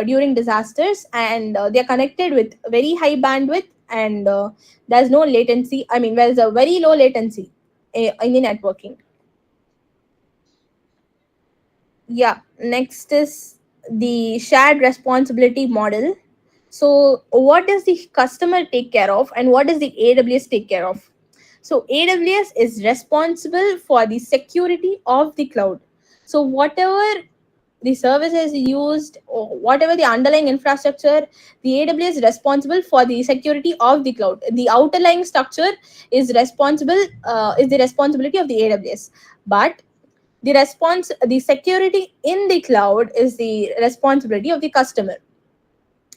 during disasters, and they are connected with very high bandwidth, and there's no latency. I mean, there's a very low latency in the networking. Yeah, next is the shared responsibility model. So, what does the customer take care of, and what does the AWS take care of? So, AWS is responsible for the security of the cloud. So, whatever the service is used or whatever the underlying infrastructure, the AWS is responsible for the security of the cloud. The underlying structure is the responsibility of the AWS. But the security in the cloud is the responsibility of the customer.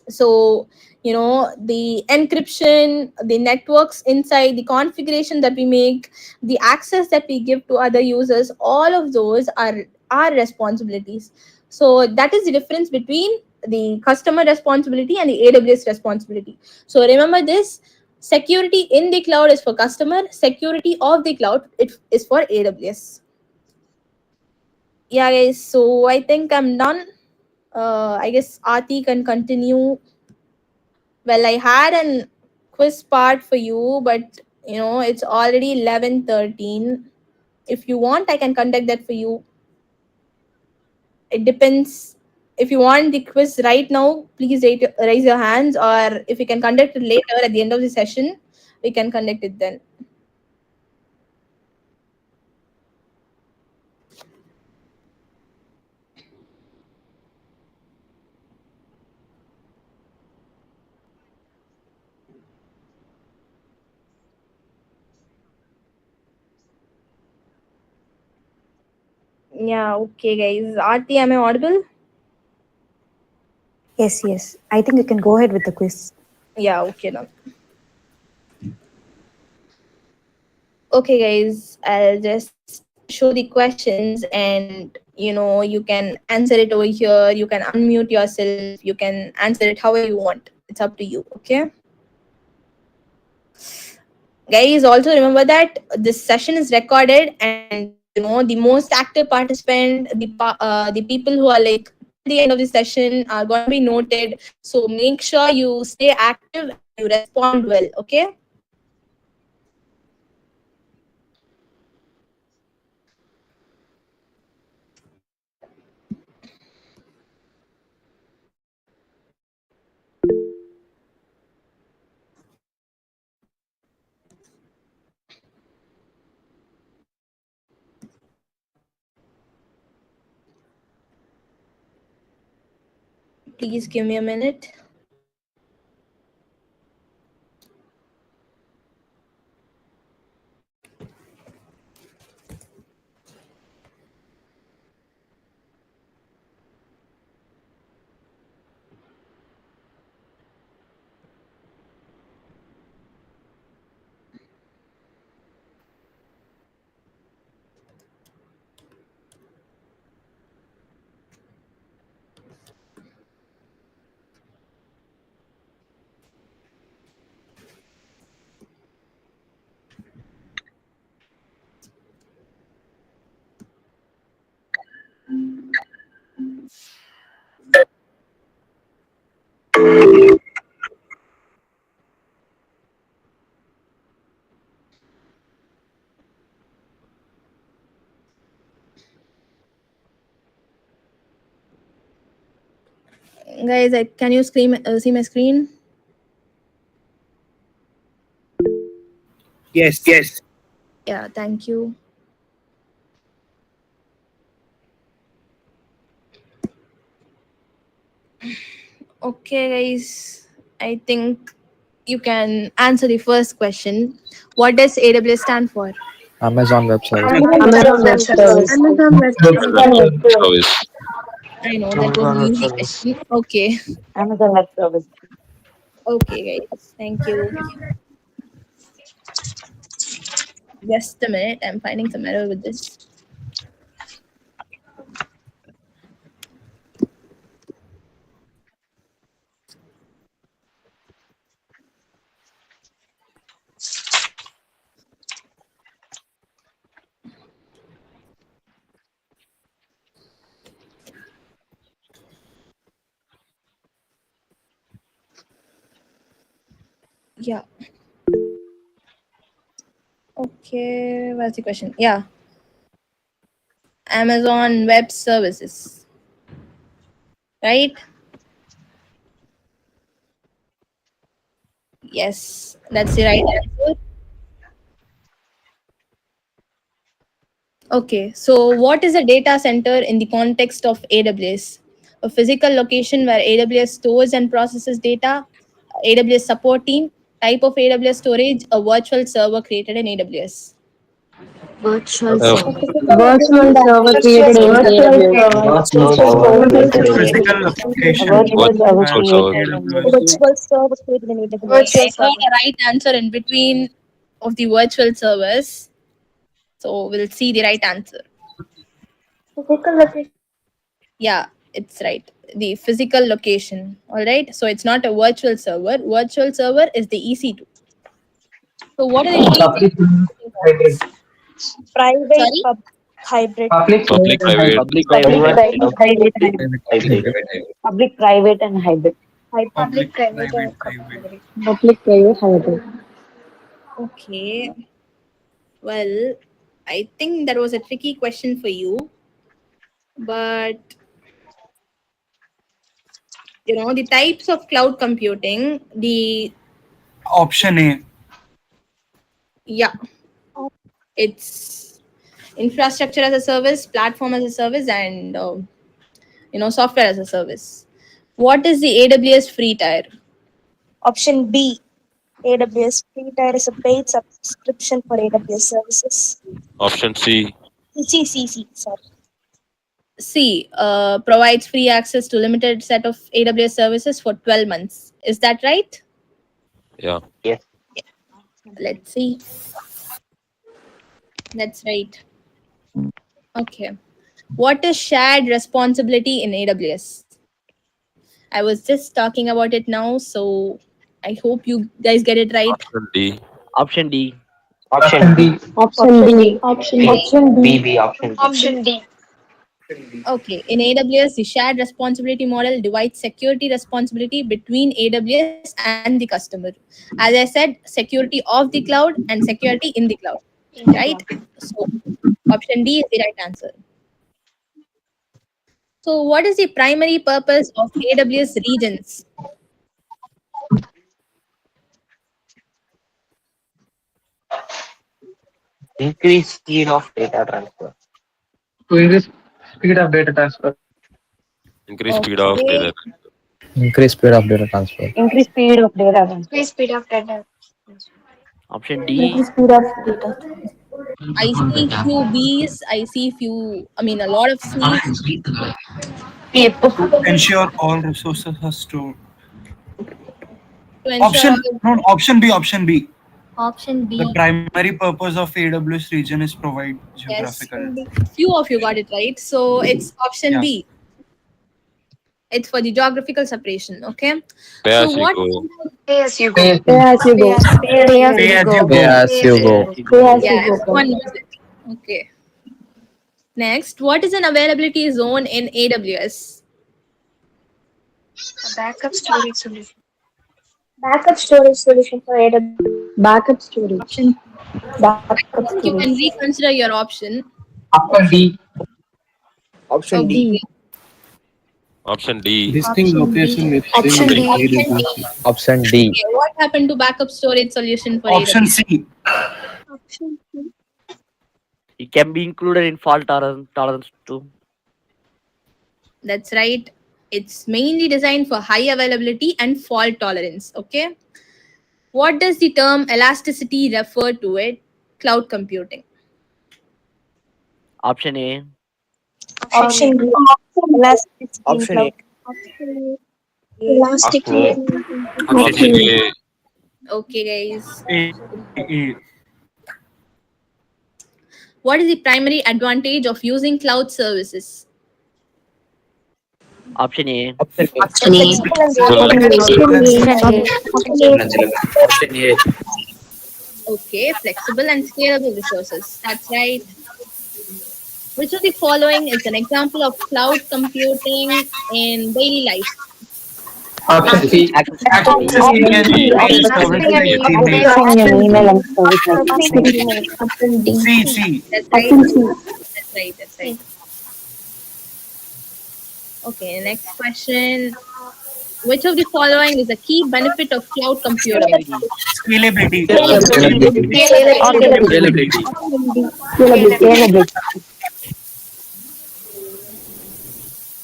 So the encryption, the networks inside, the configuration that we make, the access that we give to other users, all of those are our responsibilities. So that is the difference between the customer responsibility and the AWS responsibility. So remember this: security in the cloud is for customer, security of the cloud it is for AWS. Yeah, guys, so I think I'm done. I guess Aati can continue. Well, I had an quiz part for you, but it's already 11:13. If you want, I can conduct that for you. It depends. If you want the quiz right now, please raise your hands, or if you can conduct it later at the end of the session, we can conduct it then. Yeah, okay, guys. Aarti, am I audible? Yes, yes. I think you can go ahead with the quiz. Yeah, okay now. Okay, guys, I'll just show the questions and you can answer it over here. You can unmute yourself. You can answer it however you want. It's up to you, okay? Guys, also remember that this session is recorded, and the most active participant, the people who are like till the end of the session are going to be noted. So make sure you stay active and you respond well, okay? Please give me a minute. Guys, can you see my screen? Yes. Yes. Yeah, thank you. Okay, guys. I think you can answer the first question. What does AWS stand for? Amazon Web Service. Amazon Web Service. Amazon Web Services. Service. I know that was Amazon an Web easy Service. question. Okay. Amazon Web Service. Okay, guys. Thank you. Just a minute. I'm finding some error with this. Yeah. Okay. What's the question? Yeah. Amazon Web Services. Right? Yes. That's the right answer. Okay, so what is a data center in the context of AWS? A physical location where AWS stores and processes data, AWS support team, type of AWS storage, a virtual server created in AWS. Virtual Uh, server. Virtual server created in AWS. Virtual server created in Physical AWS. A location what virtual server where virtual server? created in AWS. AWS. Virtual server created in AWS. I heard a right answer in between of the virtual servers, so we'll see the right answer. Physical location. Yeah, it's right. The physical location. All right, so it's not a virtual server. Virtual server is the EC2. So, what are the two Public hybrid. Private Sorry? hybrid. Public, private, Public Public private. private hybrid. Hybrid. Public private and hybrid. Public Public private private and hybrid. hybrid. Public private hybrid. Okay. Well, I think that was a tricky question for you, but the types of cloud computing, Option A. yeah, it's infrastructure as a service, platform as a service, and software as a service. What is the AWS free tier? Option B. AWS free tier is a paid subscription for AWS services. option C, CCC, sorry. C, provides free access to limited set of AWS services for 12 months. Is that right? Yeah. Yes. Let's see. That's right. Okay. What is shared responsibility in AWS? I was just talking about it now, so I hope you guys get it right. Option D. Option D. Option B. Option D. B. Option B. D. B. Option B. Option D. Okay, in AWS, the shared responsibility model divides security responsibility between AWS and the customer. As I said, security of the cloud and security in the cloud, In the right? cloud. So, option D is the right answer. So, what is the primary purpose of AWS regions? Increase speed of data transfer. To increase speed of data transfer. Increase speed of Okay, data. Increase speed of data transfer. Increase speed of data transfer. Increase speed of data. Option Increase D. speed of data. I see few B's, I see few, I mean, a lot of C's. Ensure all resources are stored. To ensure Option all. no, option B. Option B. Option The B. primary purpose of AWS region is provide Yes, geographical. few of you got it right. So it's option Yeah. B. It's for the geographical separation. Okay. Pay So as you what? go. Pay as you go. Pay, Pay as you Pay go. as you Pay as pay you as go. you Pay go. as you Pay go. as you Pay as go. you Yeah, go. everyone knows it. Okay. Next, what is an availability zone in AWS? A backup storage solution. Backup storage solution for AWS. Backup storage. Option Backup I think you storage. can reconsider your option. Option D. Option D. Okay. D. Option D. Distinct Option location D. with Option same D. Option D. AWS. Option D. Okay. What happened to backup storage solution for Option AWS? C. Option C. It can be included in fault tolerance too. That's right. It's mainly designed for high availability and fault tolerance. Okay. What does the term elasticity refer to it? Cloud computing. Option A. Option B. Elasticity in Option cloud. A. Option A. Option Elasticity A. in Option Option A. Okay, guys. A. What is the primary advantage of using cloud services? Option A. Option A. Flexible and Flexible and reliable. scalable. Option A. Okay, flexible and scalable resources. That's right. Which of the following is an example of cloud computing in daily life? Option C. Accessibility. Accessing an email, Accessing an services, email. email. Accessing an email and Accessing an services. email. Option D. C. C. That's right. Option C. That's right. That's right. Okay, next question. Which of the following is a key benefit of cloud computing? Scalability. Scalability. Scalability. Scalability. Scalability.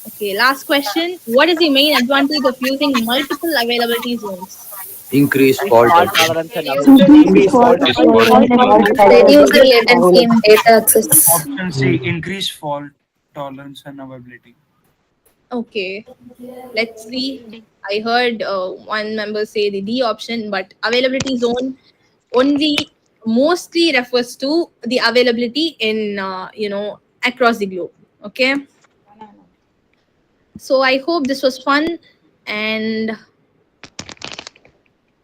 Okay, last question. What is the main advantage of using multiple availability zones? Increase Increase fault fault tolerance. tolerance and Increase availability. fault Increase fault tolerance and tolerance. reduce the latency in data access. Option C. Increase fault tolerance and availability. Okay, let's see. I heard one member say the D option, but availability zone only mostly refers to the availability in across the globe. Okay, so I hope this was fun, and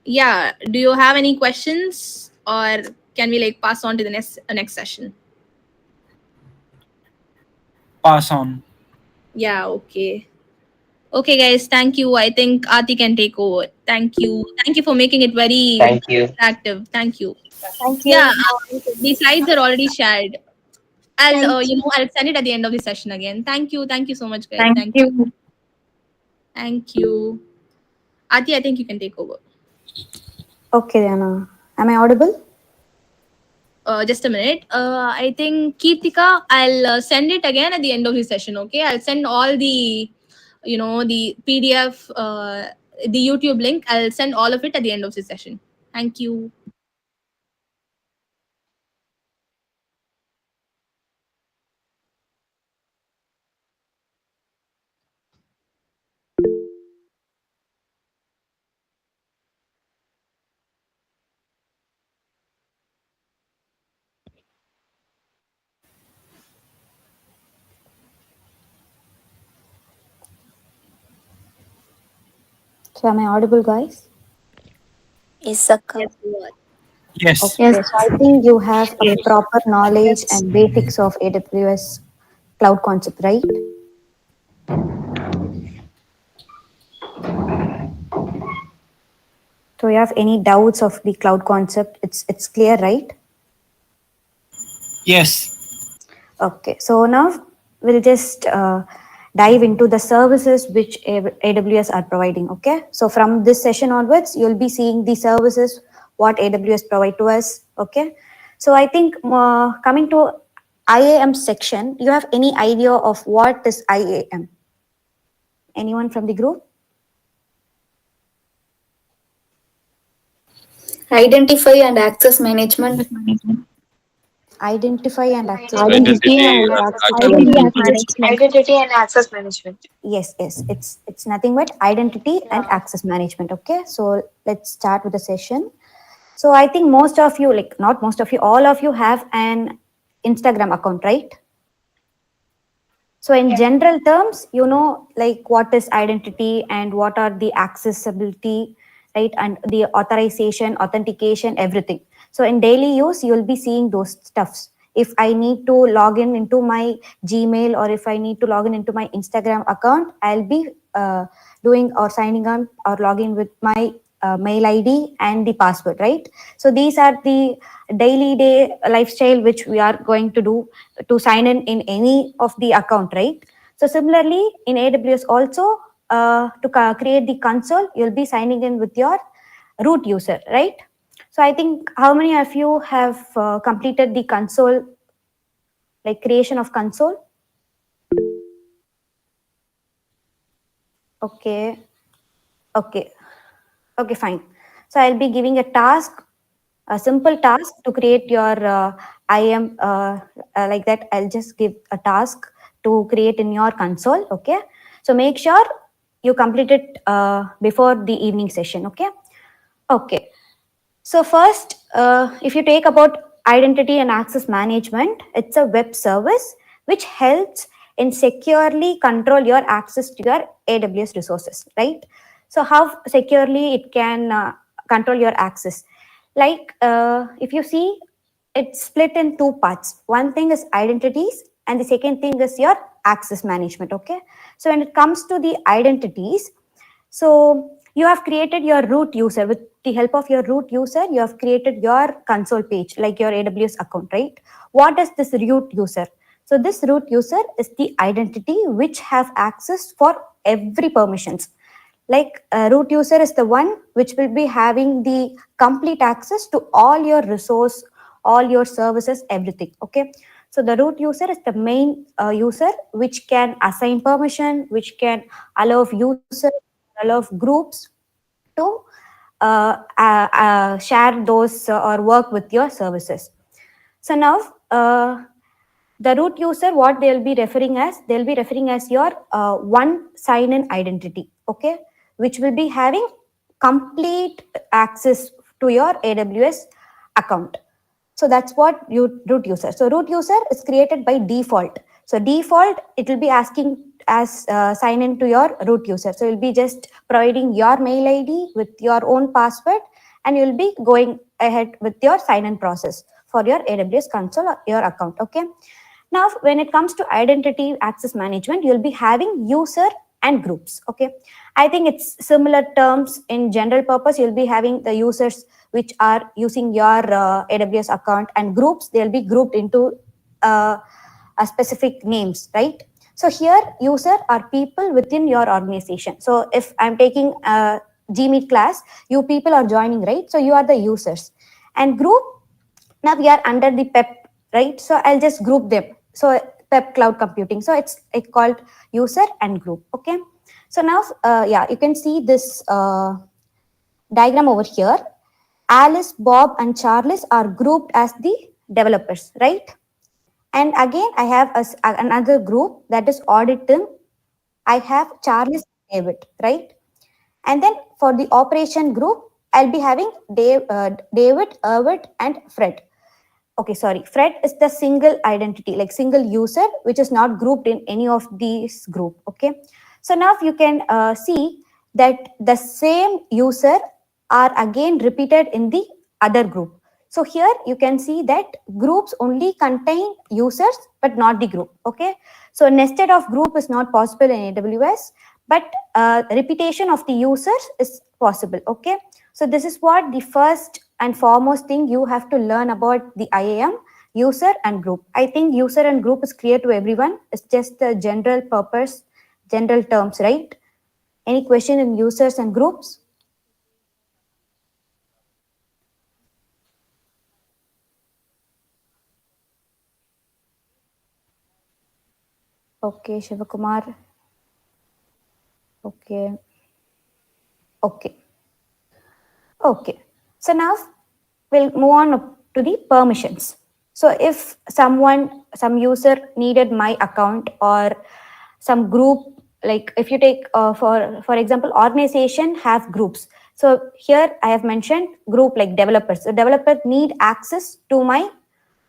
yeah, do you have any questions, or can we like pass on to the next session? Pass on. Yeah, okay. Okay, guys, thank you. I think Aati can take over. Thank you. Thank you for making it very Thank you. interactive. Thank you. Thank Yeah, you. the slides are already shared. I'll, Thank you. I'll send it at the end of the session again. Thank you. Thank you so much, guys. Thank Thank you. you. Thank you. Aati, I think you can take over. Okay, Diana. Am I audible? Just a minute. I think Kirtika, I'll send it again at the end of the session. Okay, I'll send all the, the PDF, the YouTube link. I'll send all of it at the end of the session. Thank you. So am I audible, guys? Yes, Akka. Yes. Okay, so I think you have a Yes. proper knowledge Yes. and basics of AWS cloud concept, right? So you have any doubts of the cloud concept? It's clear, right? Yes. Okay, so now we'll just dive into the services which AWS are providing. Okay, so from this session onwards, you'll be seeing the services what AWS provide to us. Okay, so I think coming to IAM section, you have any idea of what is IAM? Anyone from the group? Identify and access management. Identify and access Identity management. Identity and and access access Identity management. management. management. Identity and access management. Yes, it's nothing but identity and Yeah. access management. Okay, so let's start with the session. So I think most of you, like not most of you, all of you have an Instagram account, right? So in general terms, you know, like what is identity and what are the accessibility, right? And the authorization, authentication, everything. So in daily use, you'll be seeing those stuffs. If I need to log in into my Gmail or if I need to log in into my Instagram account, I'll be doing or signing on or logging with my mail ID and the password, right? So these are the daily day lifestyle which we are going to do to sign in any of the account, right? So similarly in AWS also to create the console, you'll be signing in with your root user, right? So I think how many of you have completed the console, like creation of console? Okay, okay, okay, fine. So I'll be giving a task, a simple task to create your IAM like that. I'll just give a task to create in your console. Okay. So make sure you complete it before the evening session. Okay. Okay. So first, if you take about identity and access management, it's a web service which helps in securely control your access to your AWS resources, right? So how securely it can control your access? Like if you see, it's split in two parts. One thing is identities, and the second thing is your access management. Okay. So when it comes to the identities, so you have created your root user. With the help of your root user, you have created your console page, like your AWS account, right? What is this root user? So this root user is the identity which have access for every permissions. Like root user is the one which will be having the complete access to all your resource, all your services, everything. Okay. So the root user is the main user which can assign permission, which can allow users, allow groups to share those or work with your services. So now the root user, what they'll be referring as your one sign-in identity, okay, which will be having complete access to your AWS account. So that's what root user. So root user is created by default. So default, it will be asking as sign in to your root user. So you'll be just providing your mail ID with your own password, and you'll be going ahead with your sign in process for your AWS console or your account. Okay. Now, when it comes to identity access management, you'll be having user and groups. Okay. I think it's similar terms in general purpose. You'll be having the users which are using your AWS account, and groups, they'll be grouped into a specific names, right? So here user are people within your organization. So if I'm taking a GMeet class, you people are joining, right? So you are the users. And group, now we are under the PEP, right? So I'll just group them. So PEP cloud computing. So it's called user and group. Okay. So now, yeah, you can see this diagram over here. Alice, Bob, and Charles are grouped as the developers, right? And again, I have another group that is audit team. I have Charles and David, right? And then for the operation group, I'll be having David, Erwin, and Fred. Okay, sorry. Fred is the single identity, like single user, which is not grouped in any of these group. Okay. So now you can see that the same user are again repeated in the other group. So here you can see that groups only contain users but not the group. Okay, so nested of group is not possible in AWS, but repetition of the users is possible. Okay, so this is what the first and foremost thing you have to learn about the IAM, user and group. I think user and group is clear to everyone. It's just the general purpose, general terms, right? Any question in users and groups? Okay, Shivakumar. Okay. Okay. Okay. So now we'll move on to the permissions. So if some user needed my account or some group, like if you take for example, organization have groups. So here I have mentioned group like developers. So developers need access to my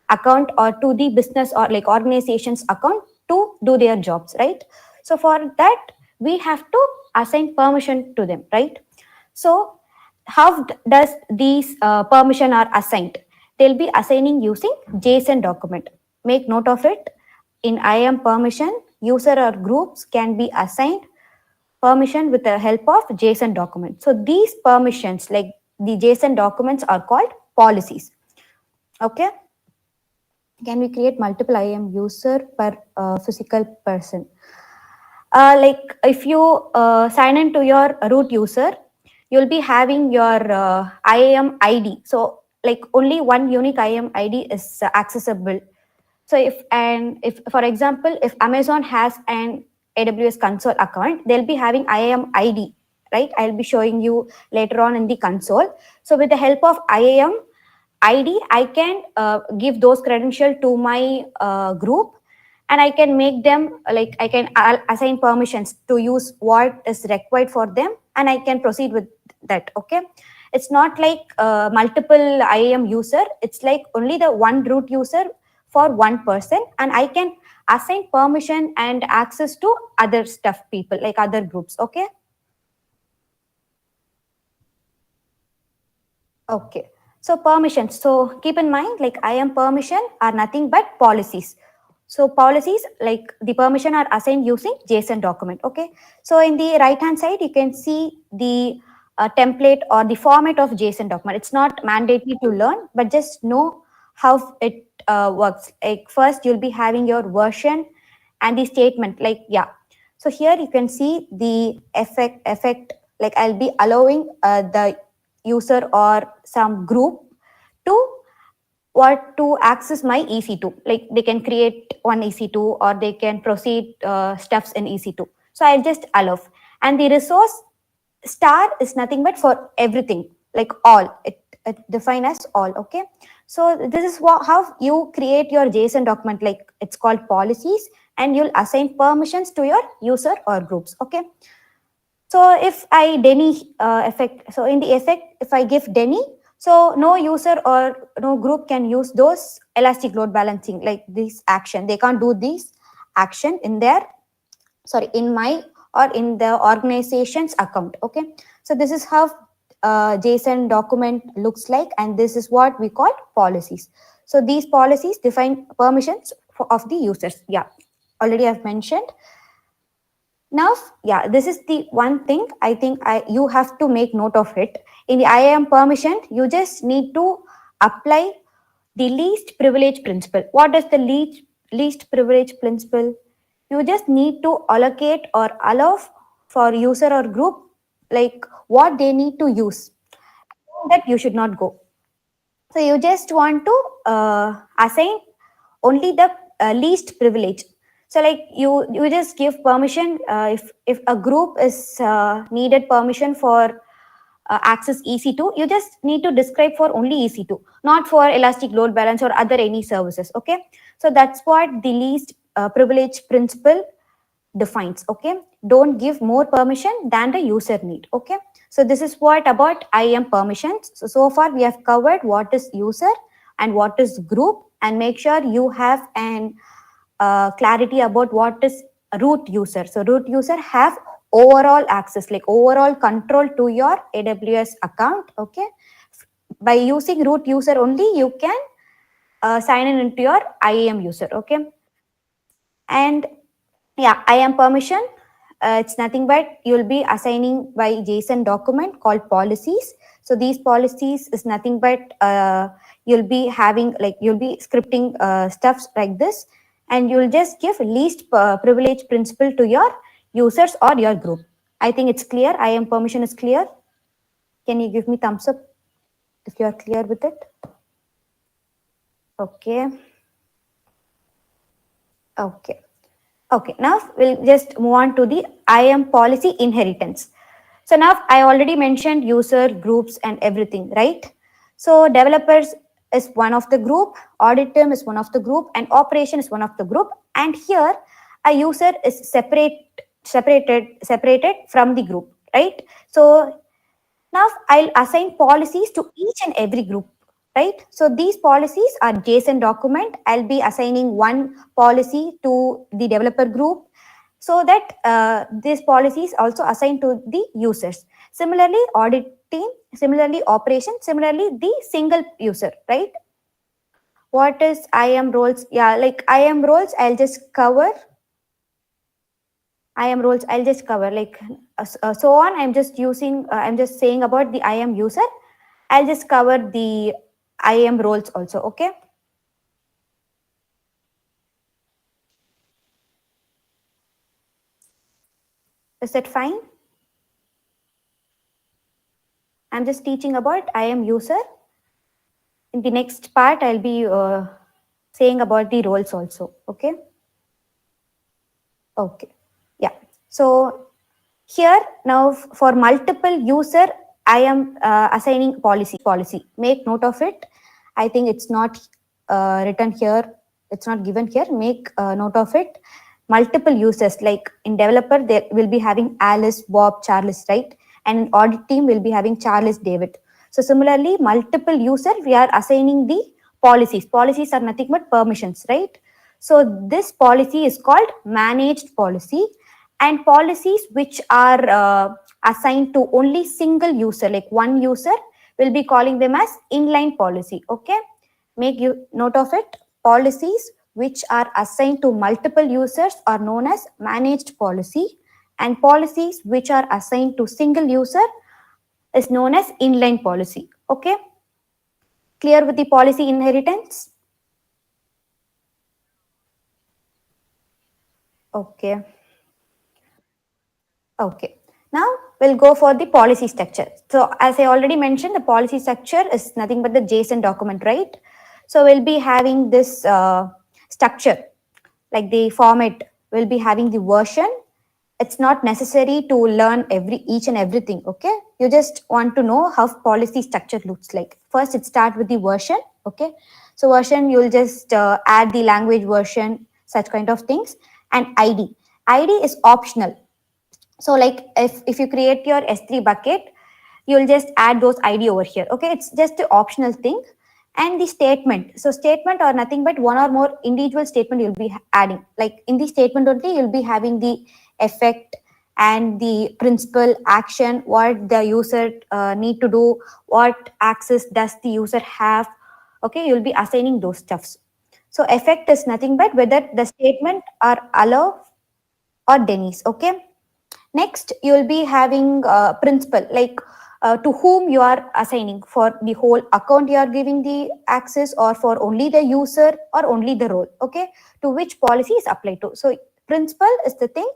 account or to the business or like organization's account to do their jobs, right? So for that we have to assign permission to them, right? So how does these permission are assigned? They'll be assigning using JSON document. Make note of it. In IAM permission, user or groups can be assigned permission with the help of JSON document. So these permissions, like the JSON documents, are called policies. Okay. Can we create multiple IAM user per physical person? Like if you sign into your root user, you'll be having your IAM ID. So like only one unique IAM ID is accessible. So if for example, if Amazon has an AWS console account, they'll be having IAM ID, right? I'll be showing you later on in the console. So with the help of IAM ID, I can give those credentials to my group, and I can make them like I can assign permissions to use what is required for them, and I can proceed with that. Okay, it's not like multiple IAM user. It's like only the one root user for one person, and I can assign permission and access to other stuff people like other groups. Okay. Okay. So permissions. So keep in mind, like IAM permission are nothing but policies. So policies like the permission are assigned using JSON document. Okay. So in the right hand side, you can see the template or the format of JSON document. It's not mandatory to learn, but just know how it works. Like first, you'll be having your version and the statement. Like yeah. So here you can see the effect. Like I'll be allowing the user or some group to to access my EC2. Like they can create one EC2 or they can proceed stuffs in EC2. So I'll just allow. And the resource star is nothing but for everything, like all. It define as all. Okay. So this is how you create your JSON document. Like it's called policies, and you'll assign permissions to your user or groups. Okay. So if I Denny effect, so in the effect, if I give Denny, so no user or no group can use those elastic load balancing, like this action. They can't do this action in their, in my or in the organization's account. Okay. So this is how JSON document looks like, and this is what we call policies. So these policies define permissions of the users. Yeah, already I've mentioned. Now, yeah, this is the one thing I think you have to make note of it. In the IAM permission, you just need to apply the least privilege principle. What is the least privilege principle? You just need to allocate or allow for user or group like what they need to use. That you should not go. So you just want to assign only the least privilege. So like you just give permission if a group is needed permission for access EC2, you just need to describe for only EC2, not for elastic load balance or other any services. Okay, so that's what the least privilege principle defines. Okay, don't give more permission than the user need. Okay, so this is what about IAM permissions. So far we have covered what is user and what is group, and make sure you have an clarity about what is root user. So root user have overall access, like overall control to your AWS account. Okay, by using root user only, you can sign in into your IAM user. Okay, and yeah, IAM permission, it's nothing but you'll be assigning by JSON document called policies. So these policies is nothing but you'll be having, like, you'll be scripting stuffs like this, and you'll just give least privilege principle to your users or your group. I think it's clear. IAM permission is clear. Can you give me thumbs up if you are clear with it? Okay. Okay. Okay, now we'll just move on to the IAM policy inheritance. So now I already mentioned user groups and everything, right? So developers is one of the group, audit team is one of the group, and operation is one of the group. And here a user is separated from the group, right? So now I'll assign policies to each and every group, right? So these policies are JSON document. I'll be assigning one policy to the developer group, so that these policies also assigned to the users. Similarly, audit team, similarly operation, similarly the single user, right? What is IAM roles? Yeah, like IAM roles, I'll just cover like so on. I'm just saying about the IAM user. I'll just cover the IAM roles also. Okay. Is that fine? I'm just teaching about IAM user. In the next part, I'll be saying about the roles also. Okay. Okay. Yeah. So here now for multiple user, I am assigning policy. Make note of it. I think it's not written here. It's not given here. Make note of it. Multiple users, like in developer, they will be having Alice, Bob, Charles, right? And in audit team will be having Charles, David. So similarly, multiple user, we are assigning the policies. Policies are nothing but permissions, right? So this policy is called managed policy, and policies which are assigned to only single user, like one user, will be calling them as inline policy. Okay, make you note of it. Policies which are assigned to multiple users are known as managed policy, and policies which are assigned to single user is known as inline policy. Okay, clear with the policy inheritance? Okay. Okay. Now we'll go for the policy structure. So as I already mentioned, the policy structure is nothing but the JSON document, right? So we'll be having this structure, like the format will be having the version. It's not necessary to learn each and everything. Okay, you just want to know how policy structure looks like. First, it starts with the version. Okay, so version, you'll just add the language version, such kind of things, and ID is optional. So like if you create your S3 bucket, you'll just add those ID over here. Okay, it's just an optional thing. And the statement, so statement are nothing but one or more individual statement you'll be adding. Like in the statement only, you'll be having the effect and the principal action, what the user need to do, what access does the user have. Okay, you'll be assigning those stuffs. So effect is nothing but whether the statement are allow or denies. Okay, next, you will be having principal, like to whom you are assigning, for the whole account you are giving the access, or for only the user, or only the role. Okay, to which policy is applied to. So principal is the thing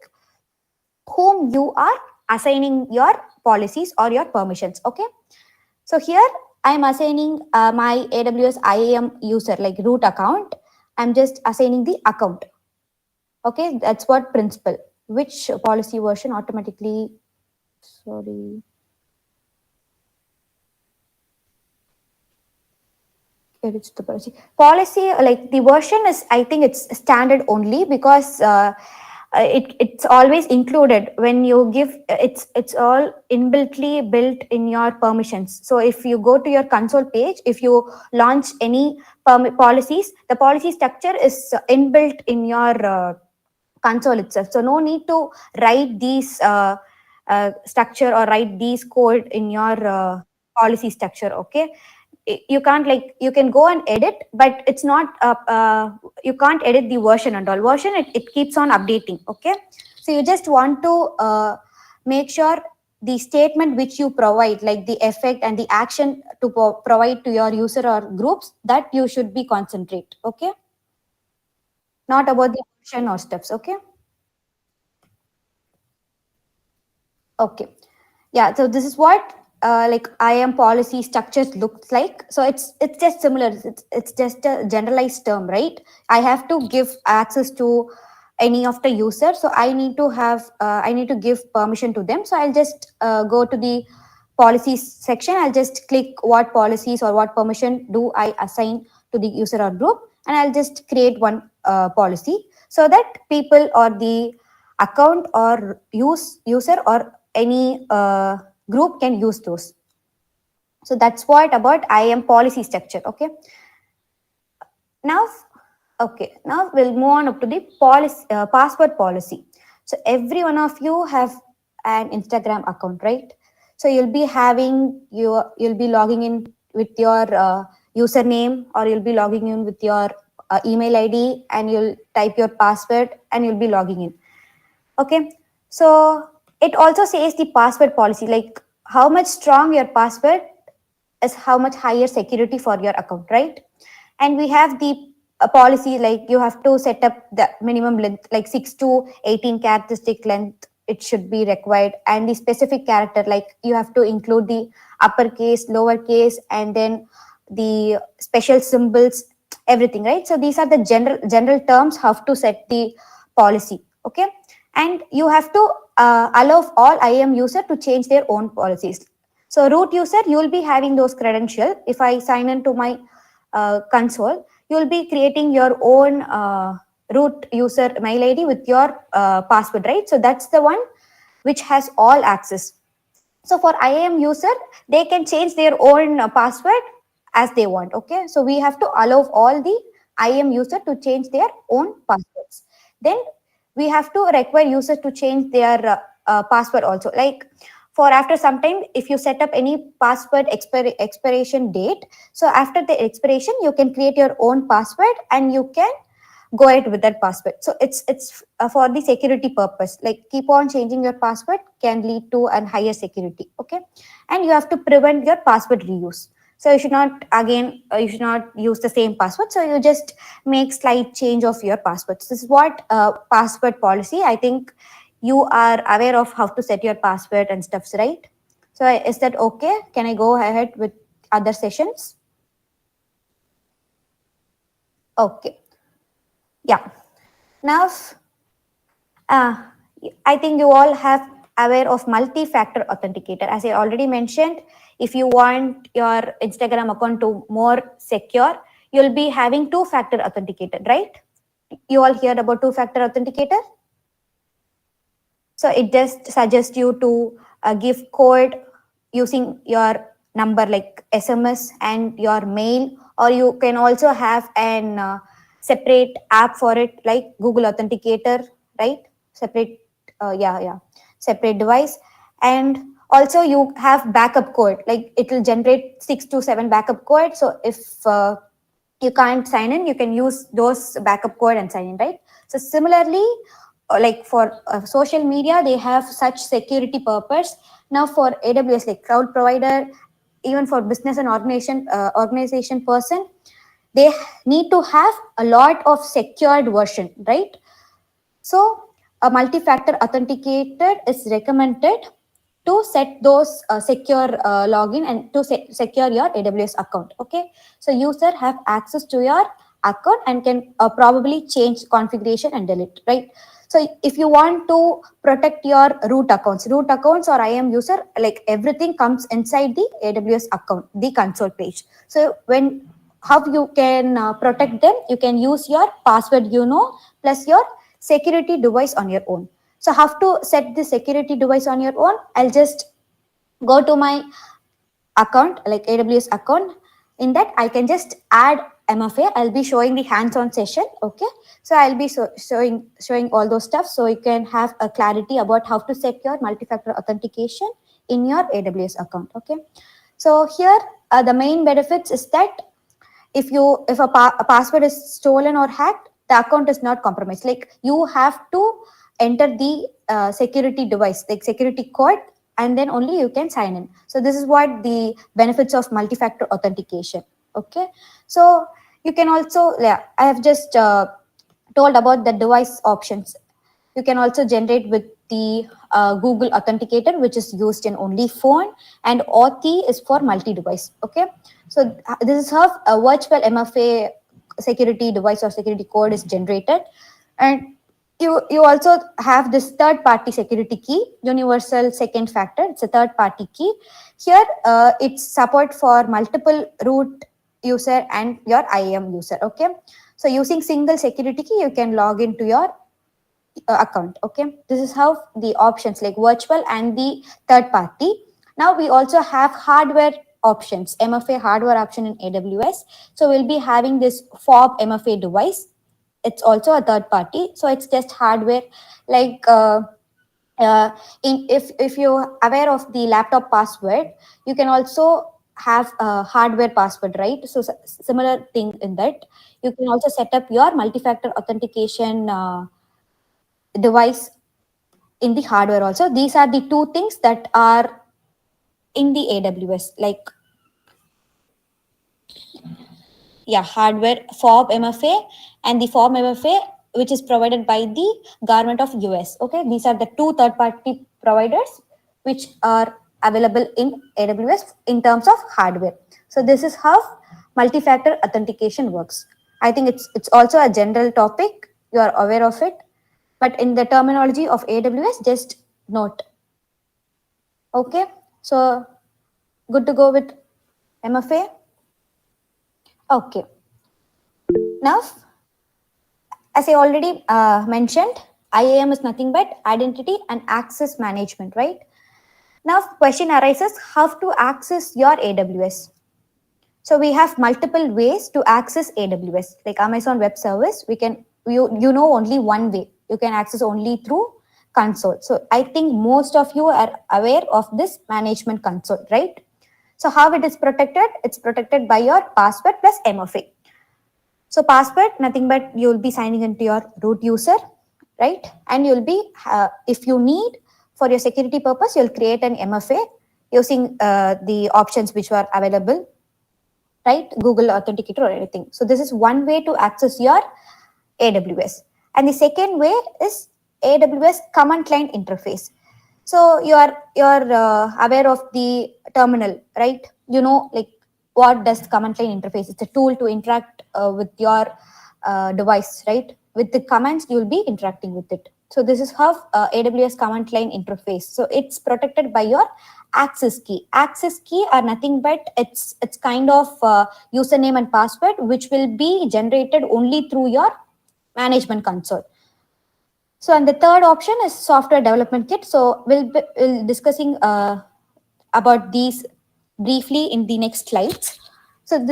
whom you are assigning your policies or your permissions. Okay, so here I am assigning my AWS IAM user, like root account. I'm just assigning the account. Okay, that's what principal. Which policy version automatically, sorry. It's the policy, like the version is, I think it's standard only, because it's always included when you give, it's all inbuiltly built in your permissions. So if you go to your console page, if you launch any policies, the policy structure is inbuilt in your console itself. So no need to write these structure or write these code in your policy structure. Okay, you can't, like, you can go and edit, but it's not you can't edit the version and all. Version, it keeps on updating. Okay, so you just want to make sure the statement which you provide, like the effect and the action to provide to your user or groups, that you should be concentrate. Okay, not about the version or steps. Okay. Okay. Yeah. So this is what like IAM policy structures looks like. So it's just similar. It's just a generalized term, right? I have to give access to any of the users. So I need to give permission to them. So I'll just go to the policies section. I'll just click what policies or what permission do I assign to the user or group, and I'll just create one policy so that people or the account or user or any group can use those. So that's what about IAM policy structure. Okay. Now, okay, now we'll move on up to the policy, password policy. So every one of you have an Instagram account, right? So you'll be logging in with your username, or you'll be logging in with your email ID, and you'll type your password and you'll be logging in. Okay, so it also says the password policy, like how much strong your password is, how much higher security for your account, right? And we have the policy, like you have to set up the minimum length, like 6 to 18 characteristic length it should be required, and the specific character, like you have to include the uppercase, lowercase, and then the special symbols, everything, right? So these are the general terms how to set the policy. Okay, and you have to allow all IAM user to change their own policies. So root user, you will be having those credentials. If I sign into my console, you will be creating your own root user mail ID with your password, right? So that's the one which has all access. So for IAM user, they can change their own password as they want. Okay, so we have to allow all the IAM user to change their own passwords. Then we have to require users to change their password also. Like for after some time, if you set up any password expiration date, so after the expiration, you can create your own password and you can go ahead with that password. So it's for the security purpose. Like keep on changing your password can lead to a higher security. Okay, and you have to prevent your password reuse. So you should not you should not use the same password. So you just make slight change of your passwords. This is what password policy. I think you are aware of how to set your password and stuffs, right? So is that okay? Can I go ahead with other sessions? Okay. Yeah. Now, I think you all have aware of multi-factor authenticator. As I already mentioned, if you want your Instagram account to more secure, you'll be having two-factor authenticator, right? You all heard about two-factor authenticator? So it just suggests you to give code using your number like SMS and your mail, or you can also have an separate app for it like Google Authenticator, right? Separate, separate device. And also you have backup code, like it will generate 6 to 7 backup code. So if you can't sign in, you can use those backup code and sign in, right? So similarly, like for social media, they have such security purpose. Now for AWS, like cloud provider, even for business and organization person, they need to have a lot of secured version, right? So a multi-factor authenticator is recommended to set those secure login and to secure your AWS account. Okay, so user have access to your account and can probably change configuration and delete, right? So if you want to protect your root accounts or IAM user, like everything comes inside the AWS account, the console page. So when how you can protect them, you can use your password, plus your security device on your own. So how to set the security device on your own? I'll just go to my account, like AWS account. In that, I can just add MFA. I'll be showing the hands-on session. Okay, so I'll be showing all those stuff so you can have a clarity about how to set your multi-factor authentication in your AWS account. Okay, so here the main benefits is that if a password is stolen or hacked, the account is not compromised. Like you have to enter the security device, like security code, and then only you can sign in. So this is what the benefits of multi-factor authentication. Okay, so you can also, yeah, I have just told about the device options. You can also generate with the Google Authenticator, which is used in only phone, and Authy is for multi-device. Okay, so this is how a virtual MFA security device or security code is generated, and you also have this third-party security key, universal second factor. It's a third-party key. Here, it's support for multiple root user and your IAM user. Okay, so using single security key, you can log into your account. Okay, this is how the options like virtual and the third party. Now we also have hardware options, MFA hardware option in AWS. So we'll be having this fob MFA device. It's also a third party, so it's just hardware. Like if you're aware of the laptop password, you can also have a hardware password, right? So similar thing in that you can also set up your multi-factor authentication device in the hardware also. These are the two things that are in the AWS, like hardware fob MFA and the fob MFA, which is provided by the government of US. Okay, these are the two third-party providers which are available in AWS in terms of hardware. So this is how multi-factor authentication works. I think it's also a general topic. You are aware of it, but in the terminology of AWS, just note. Okay, so good to go with MFA. Okay, now as I already mentioned, IAM is nothing but identity and access management, right? Now question arises, how to access your AWS? So we have multiple ways to access AWS. Like Amazon Web Service, you know only one way. You can access only through console. So I think most of you are aware of this management console, right? So how it is protected? It's protected by your password plus MFA. So password, nothing but you'll be signing into your root user, right? And you'll be, if you need for your security purpose, you'll create an MFA using the options which were available, right? Google Authenticator or anything. So this is one way to access your AWS. And the second way is AWS command line interface. So you're aware of the terminal, right? You know, like what does command line interface? It's a tool to interact with your device, right? With the commands, you'll be interacting with it. So this is how AWS command line interface. So it's protected by your access key. Access key are nothing but it's kind of username and password, which will be generated only through your management console. So, and the third option is software development kit. So we'll discussing about these briefly in the next slides. So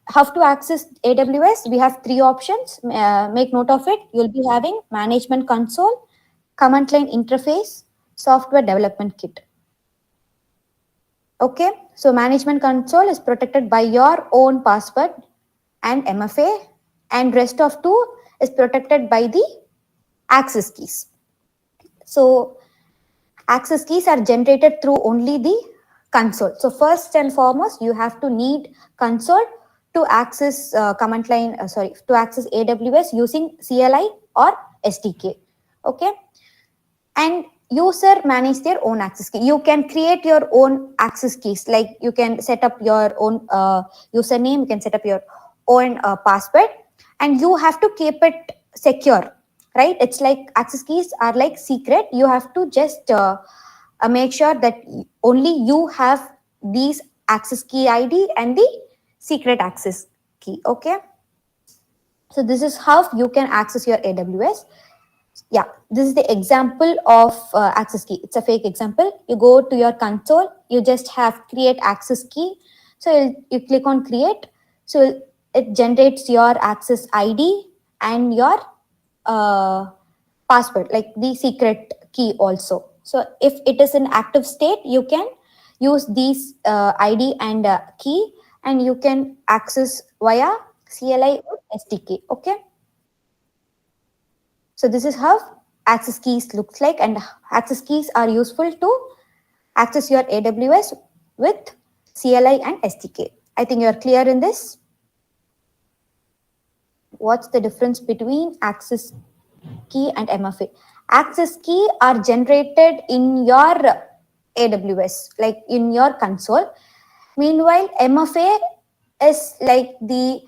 how to access AWS, we have three options. Make note of it. You'll be having management console, command line interface, software development kit. Okay, so management console is protected by your own password and MFA, and rest of two is protected by the access keys. So access keys are generated through only the console. So first and foremost, you have to need console to access command line, to access AWS using CLI or SDK. Okay, and user manage their own access key. You can create your own access keys, like you can set up your own username, you can set up your own password, and you have to keep it secure, right? It's like access keys are like secret. You have to just make sure that only you have these access key ID and the secret access key. Okay, so this is how you can access your AWS. Yeah, this is the example of access key. It's a fake example. You go to your console, you just have create access key. So you click on create. So it generates your access ID and your password, like the secret key also. So if it is in active state, you can use these ID and key, and you can access via CLI or SDK. Okay. So this is how access keys looks like, and access keys are useful to access your AWS with CLI and SDK. I think you are clear in this. What's the difference between access key and MFA? Access key are generated in your AWS, like in your console. Meanwhile, MFA is like the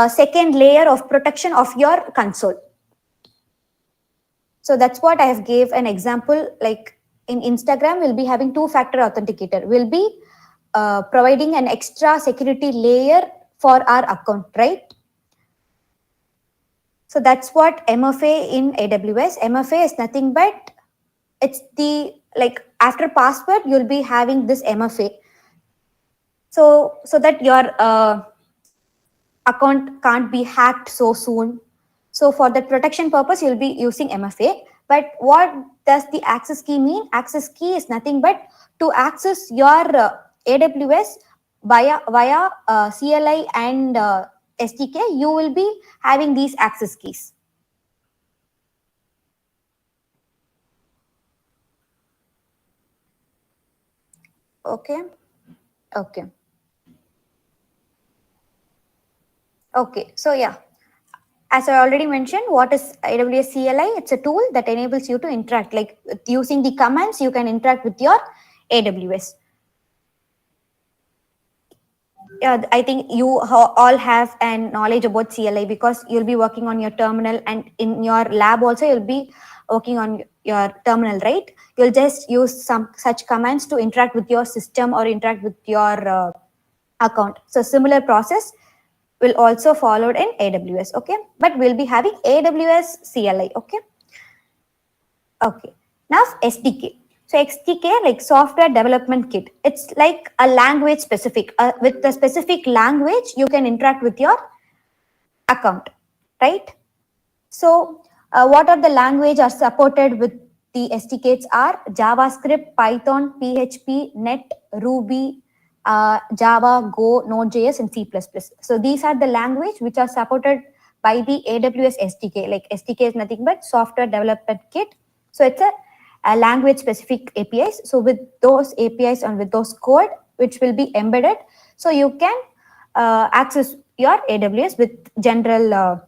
second layer of protection of your console. So that's what I have gave an example. Like in Instagram, we'll be having two-factor authenticator. We'll be providing an extra security layer for our account, right? So that's what MFA in AWS. MFA is nothing but it's the, like, after password you'll be having this MFA. So that your account can't be hacked so soon. So for that protection purpose, you'll be using MFA. But what does the access key mean? Access key is nothing but to access your AWS via CLI and SDK. You will be having these access keys. Okay. So yeah, as I already mentioned, what is AWS CLI? It's a tool that enables you to interact, like using the commands, you can interact with your AWS. Yeah, I think you all have an knowledge about CLI because you'll be working on your terminal, and in your lab also you'll be working on your terminal, right? You'll just use some such commands to interact with your system or interact with your account. So similar process will also followed in AWS, okay? But we'll be having AWS CLI, okay? Okay. Now SDK. So SDK, like software development kit. It's like a language specific. With the specific language, you can interact with your account, right? So what are the language are supported with the SDKs are JavaScript, Python, PHP, Net, Ruby, Java, Go, Node.js, and C++. So these are the language which are supported by the AWS SDK. Like SDK is nothing but software development kit. So it's a language specific APIs. So with those APIs and with those code which will be embedded, so you can access your AWS with general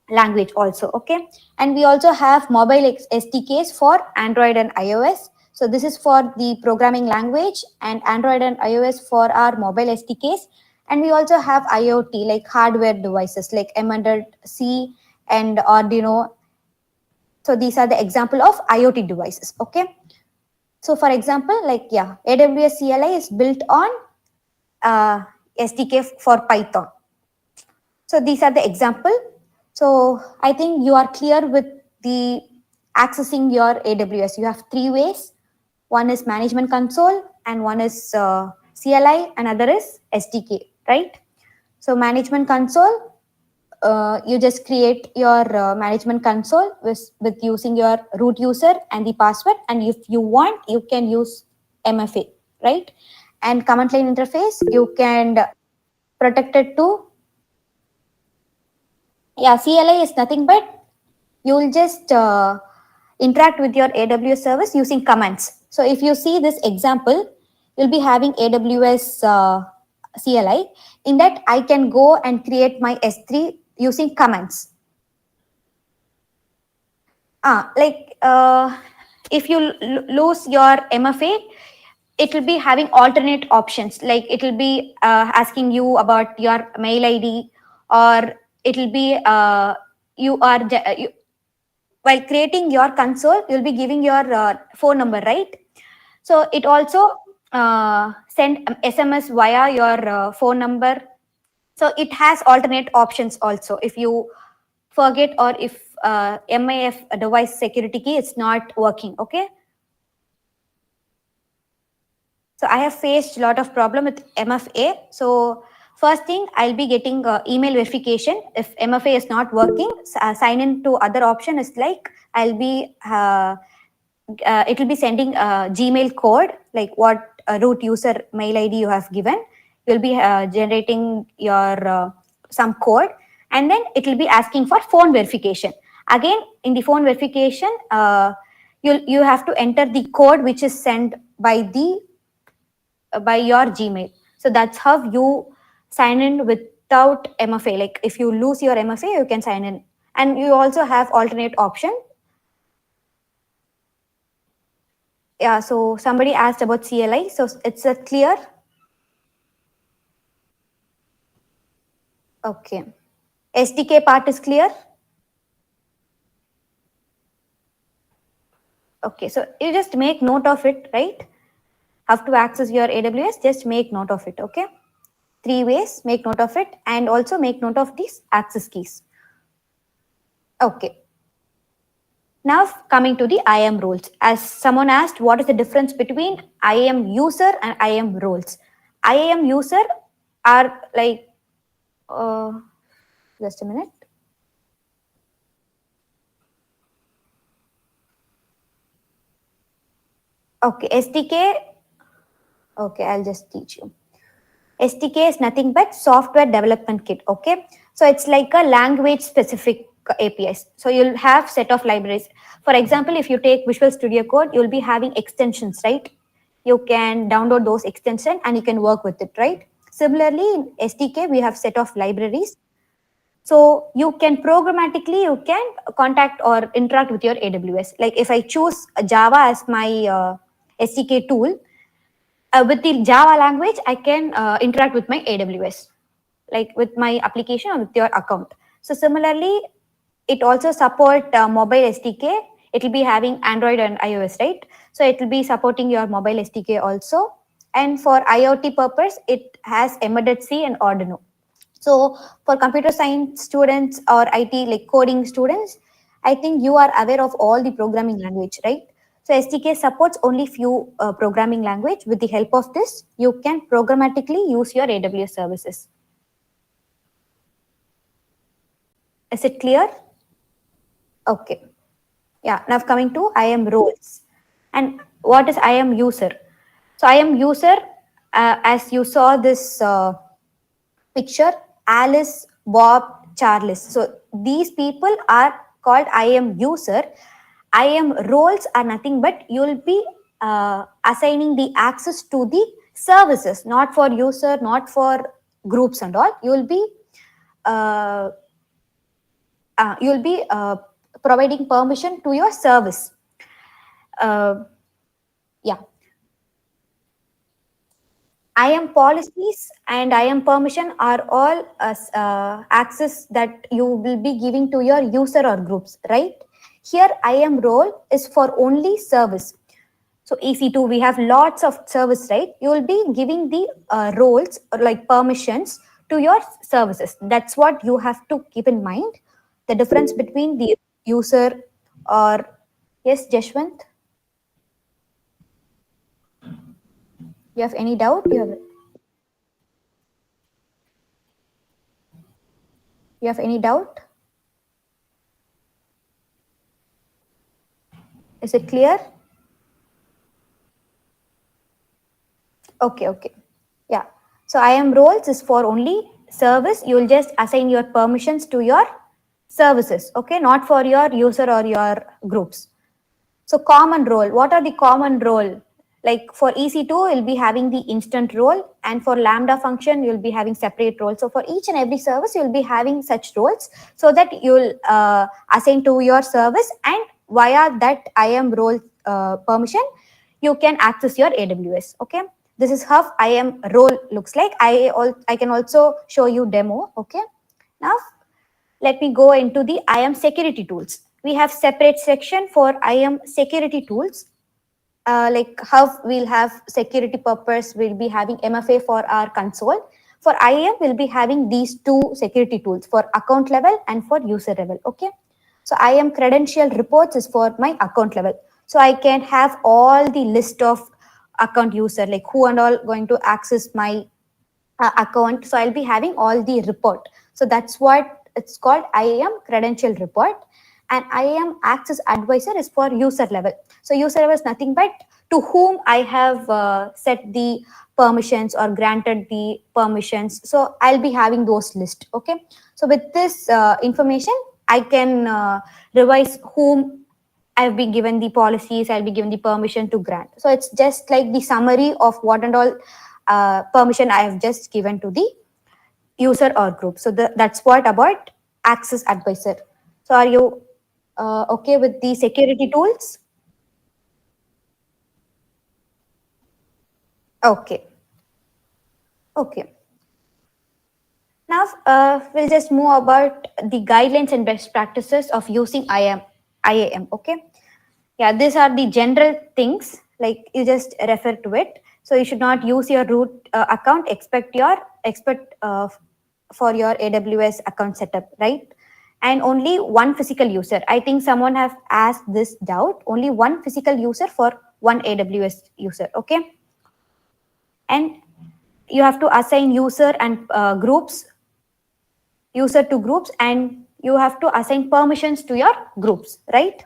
language also, okay? And we also have mobile SDKs for Android and iOS. So this is for the programming language, and Android and iOS for our mobile SDKs. And we also have IoT, like hardware devices like embedded C and Arduino. So these are the example of IoT devices, okay? So for example, like, yeah, AWS CLI is built on SDK for Python. So these are the example. So I think you are clear with the accessing your AWS. You have three ways. One is management console, and one is CLI, another is SDK, right? So management console, you just create your management console with using your root user and the password. And if you want, you can use MFA, right? And command line interface, you can protect it to, yeah, CLI is nothing but you will just interact with your AWS service using commands. So if you see this example, you'll be having AWS CLI. In that, I can go and create my S3 using commands. If you lose your MFA, it will be having alternate options. Like it will be asking you about your mail ID, or it will be while creating your console, you'll be giving your phone number, right? So it also send SMS via your phone number. So it has alternate options also. If you forget, or if MIF device security key is not working, okay? So I have faced a lot of problem with MFA. So First thing, I'll be getting email verification. If MFA is not working, sign in to other option is like I'll be it will be sending a Gmail code, like what root user mail ID you have given. You'll be generating your some code, and then it will be asking for phone verification. Again, in the phone verification, you have to enter the code which is sent by your Gmail. So that's how you sign in without MFA. Like if you lose your MFA, you can sign in, and you also have alternate option. Yeah, so somebody asked about CLI. So it's a clear. Okay. SDK part is clear. Okay, so you just make note of it, right? How to access your AWS, just make note of it, okay? 3 ways, make note of it, and also make note of these access keys. Okay. Now coming to the IAM roles. As someone asked, what is the difference between IAM user and IAM roles? IAM user are like, just a minute. Okay, SDK. Okay, I'll just teach you. SDK is nothing but software development kit. Okay, so it's like a language specific APIs. So you'll have set of libraries. For example, if you take Visual Studio Code, you'll be having extensions, right? You can download those extensions and you can work with it, right? Similarly, in SDK, we have set of libraries. So you can programmatically, you can contact or interact with your AWS. Like if I choose Java as my SDK tool, with the Java language, I can interact with my AWS, like with my application or with your account. So similarly, it also support mobile SDK. It will be having Android and iOS, right? So it will be supporting your mobile SDK also. And for IoT purpose, it has embedded C and Arduino. So for computer science students or IT like coding students, I think you are aware of all the programming language, right? So SDK supports only few programming language. With the help of this, you can programmatically use your AWS services. Is it clear? Okay. Yeah, now coming to IAM roles. And what is IAM user? So IAM user, as you saw this picture, Alice, Bob, Charles. So these people are called IAM user. IAM roles are nothing but you'll be assigning the access to the services, not for user, not for groups and all. Uh, you'll be providing permission to your service. Yeah. IAM policies and IAM permission are all access that you will be giving to your user or groups, right? Here, IAM role is for only service. So EC2, we have lots of service, right? You will be giving the roles or like permissions to your services. That's what you have to keep in mind. The difference between the user or, yes, Jashwant? You have any doubt? You have any doubt? Is it clear? Okay. Yeah. So IAM roles is for only service. You will just assign your permissions to your services, okay? Not for your user or your groups. So common role, what are the common role? Like for EC2, you'll be having the instant role, and for Lambda function, you'll be having separate roles. So for each and every service, you'll be having such roles so that you'll assign to your service, and via that IAM role permission, you can access your AWS, okay? This is how IAM role looks like. I can also show you demo, okay? Now, let me go into the IAM security tools. We have separate section for IAM security tools. Like how we'll have security purpose, we'll be having MFA for our console. For IAM, we'll be having these two security tools for account level and for user level, okay? So IAM credential reports is for my account level. So I can have all the list of account user, like who and all going to access my account. So I'll be having all the report. So that's what it's called IAM credential report. And IAM access advisor is for user level. So user level is nothing but to whom I have set the permissions or granted the permissions. So I'll be having those list. Okay. So with this information, I can revise whom I've been given the policies, I'll be given the permission to grant. So it's just like the summary of what and all permission I have just given to the user or group. So that's what about access advisor. So are you okay with the security tools? Okay. Okay. Now we'll just move about the guidelines and best practices of using IAM. Okay. Yeah, these are the general things, like you just refer to it. So you should not use your root account, expect for your AWS account setup, right? And only one physical user. I think someone have asked this doubt. Only one physical user for one AWS user. Okay. And you have to assign user and user to groups, and you have to assign permissions to your groups, right?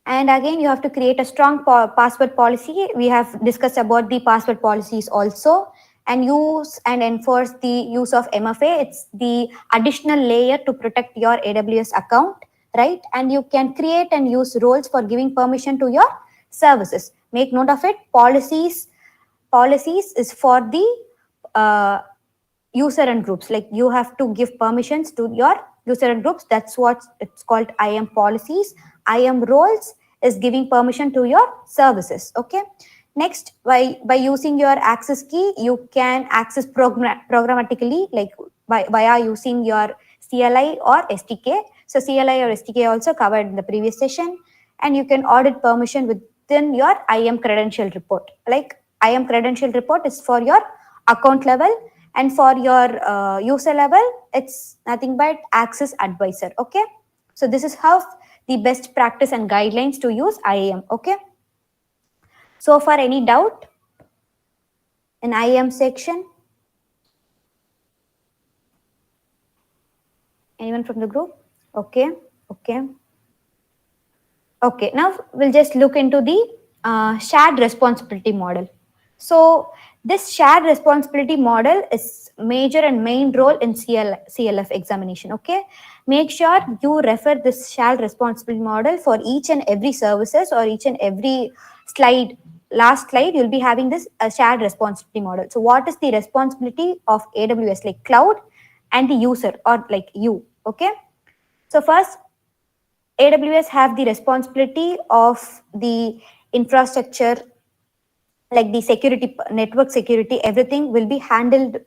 And again, you have to create a strong password policy. We have discussed about the password policies also, and use and enforce the use of MFA. It's the additional layer to protect your AWS account, right? And you can create and use roles for giving permission to your services. Make note of it. Policies is for the user and groups. Like you have to give permissions to your user and groups. That's what it's called IAM policies. IAM roles is giving permission to your services. Okay. Next, by using your access key, you can access programmatically, like via using your CLI or SDK. So CLI or SDK also covered in the previous session, and you can audit permission within your IAM credential report. Like IAM credential report is for your account level, and for your user level, it's nothing but access advisor. Okay. So this is how the best practice and guidelines to use IAM. Okay. So far, any doubt in IAM section? Anyone from the group? Okay. Okay. Okay. Now we'll just look into the shared responsibility model. So this shared responsibility model is major and main role in CLF examination. Okay. Make sure you refer this shared responsibility model for each and every services or each and every slide. Last slide, you'll be having this shared responsibility model. So what is the responsibility of AWS, like cloud and the user, or like you? Okay. So first, AWS have the responsibility of the infrastructure, like the security, network security, everything will be handled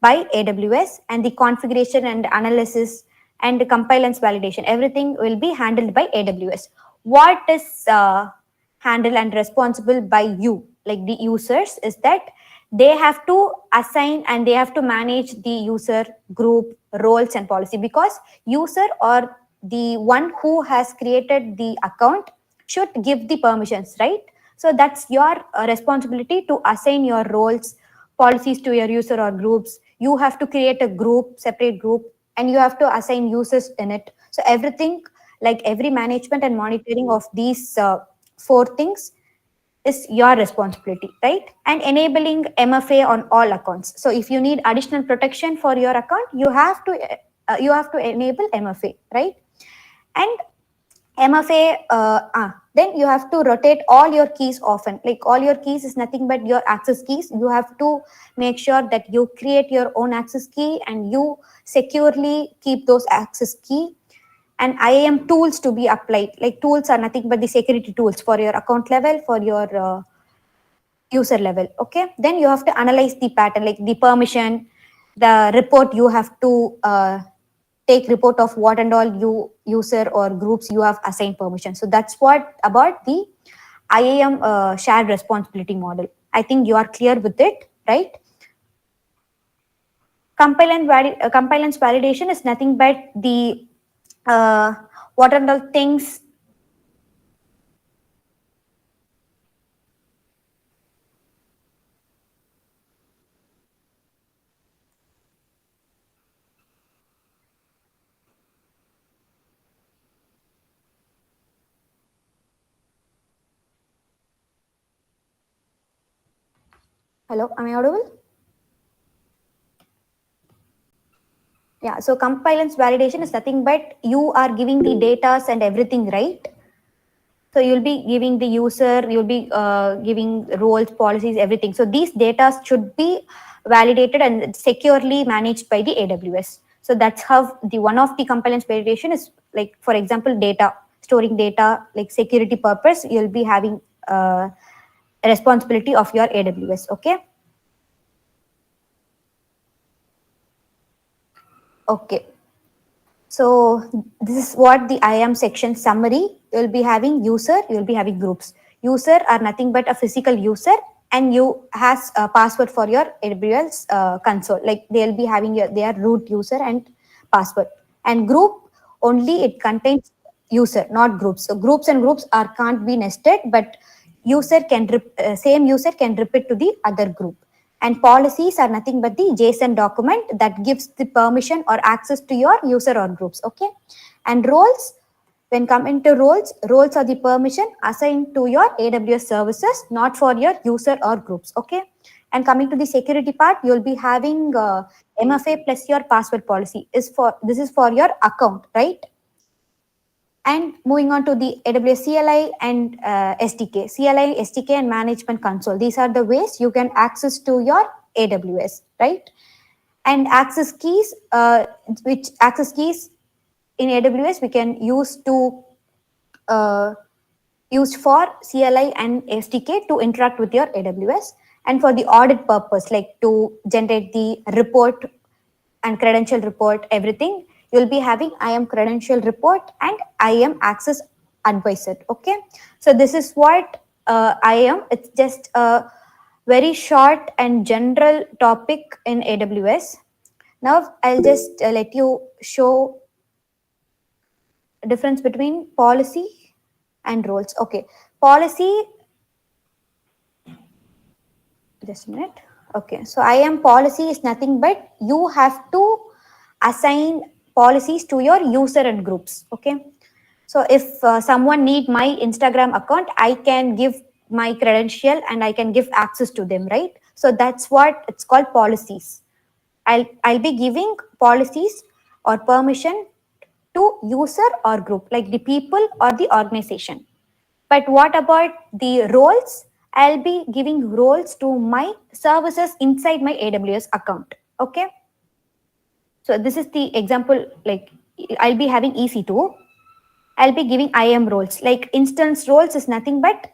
by AWS, and the configuration and analysis and the compliance validation, everything will be handled by AWS. What is handled and responsible by you, like the users, is that they have to assign and they have to manage the user group roles and policy, because user or the one who has created the account should give the permissions, right? So that's your responsibility to assign your roles, policies to your user or groups. You have to create a group, separate group, and you have to assign users in it. So everything, like every management and monitoring of these four things is your responsibility, right? And enabling MFA on all accounts. So if you need additional protection for your account, you have to enable MFA, right? And MFA, then you have to rotate all your keys often. Like all your keys is nothing but your access keys. You have to make sure that you create your own access key and you securely keep those access key. And IAM tools to be applied. Like tools are nothing but the security tools for your account level, for your user level. Okay. Then you have to analyze the pattern, like the permission, the report. You have to take report of what and all you user or groups you have assigned permission. So that's what about the IAM shared responsibility model. I think you are clear with it, right? Compliance validation is nothing but the what and all things Hello, am I audible? Yeah, so compliance validation is nothing but you are giving the data and everything, right? So you'll be giving the user, you'll be giving roles, policies, everything. So these data should be validated and securely managed by the AWS. So that's how the one of the compliance validation is, like, for example, data, storing data, like security purpose, you'll be having a responsibility of your AWS. Okay. Okay. So this is what the IAM section summary. You'll be having user, you'll be having groups. User are nothing but a physical user, and you has a password for your AWS console. Like they'll be having their root user and password. And group only it contains user, not groups. So groups and groups are can't be nested, but user can same user can repeat to the other group. And policies are nothing but the JSON document that gives the permission or access to your user or groups. Okay. And roles, when come into roles, roles are the permission assigned to your AWS services, not for your user or groups. Okay. And coming to the security part, you'll be having MFA plus your password policy is for, this is for your account, right? And moving on to the AWS CLI and SDK. CLI, SDK, and management console. These are the ways you can access to your AWS, right? And access keys, which access keys in AWS we can use to used for CLI and SDK to interact with your AWS, and for the audit purpose, like to generate the report and credential report, everything. You'll be having IAM credential report and IAM access advisor. Okay. So this is what IAM, it's just a very short and general topic in AWS. Now I'll just let you show difference between policy and roles. Okay. Policy, just a minute. Okay. So IAM policy is nothing but you have to assign policies to your user and groups. Okay. So if someone need my Instagram account, I can give my credential and I can give access to them, right? So that's what it's called policies. I'll be giving policies or permission to user or group, like the people or the organization. But what about the roles? I'll be giving roles to my services inside my AWS account. Okay. So this is the example, like I'll be having EC2. I'll be giving IAM roles. Like instance roles is nothing but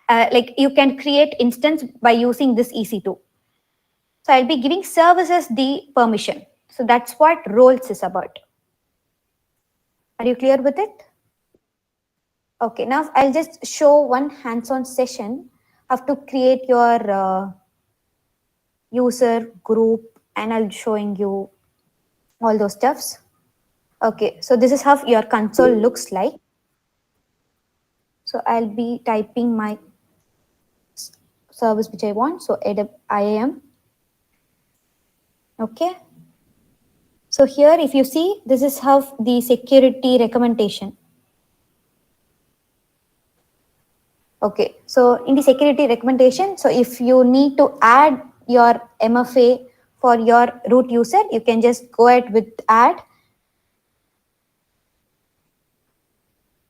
like you can create instance by using this EC2. So I'll be giving services the permission. So that's what roles is about. Are you clear with it? Okay, now I'll just show one hands-on session. How to create your user group, and I'll showing you all those stuffs. Okay, so this is how your console looks like. So I'll be typing my service which I want. So IAM. Okay. So here, if you see, this is how the security recommendation. Okay. So in the security recommendation, so if you need to add your MFA for your root user, you can just go ahead with add.